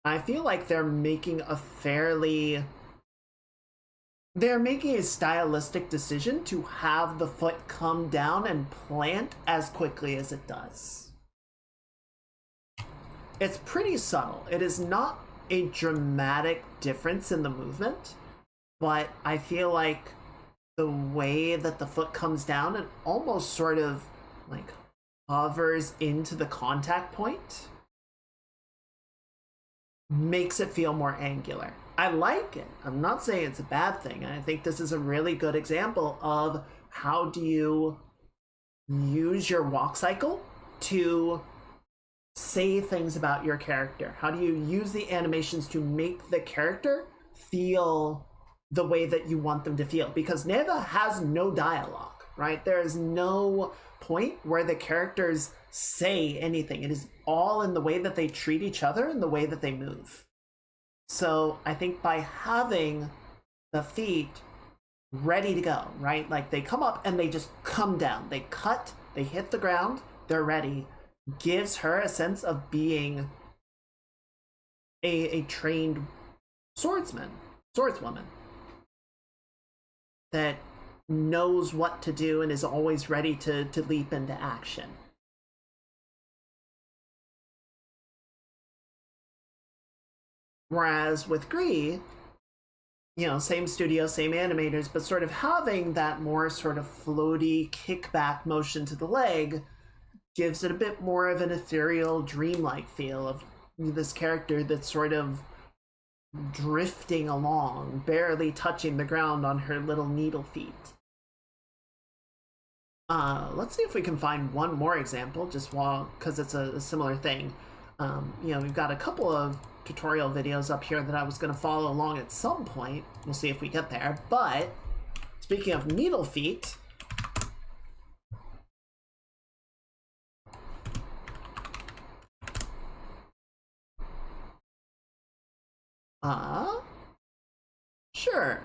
A: I feel like they're making a stylistic decision to have the foot come down and plant as quickly as it does. It's pretty subtle. It is not a dramatic difference in the movement, but I feel like the way that the foot comes down and almost sort of like hovers into the contact point makes it feel more angular. I like it. I'm not saying it's a bad thing. I think this is a really good example of how do you use your walk cycle to say things about your character. How do you use the animations to make the character feel the way that you want them to feel? Because Neva has no dialogue, right? There is no point where the characters say anything. It is all in the way that they treat each other and the way that they move. So I think by having the feet ready to go, right? Like they come up and they just come down. They cut, they hit the ground, they're ready. Gives her a sense of being a trained swordswoman that knows what to do and is always ready to leap into action. Whereas with Gree, you know, same studio, same animators, but sort of having that more sort of floaty kickback motion to the leg gives it a bit more of an ethereal, dreamlike feel of this character that's sort of drifting along, barely touching the ground on her little needle feet. Let's see if we can find one more example, just because it's a similar thing. You know, we've got a couple of tutorial videos up here that I was going to follow along at some point. We'll see if we get there. But speaking of needle feet, sure.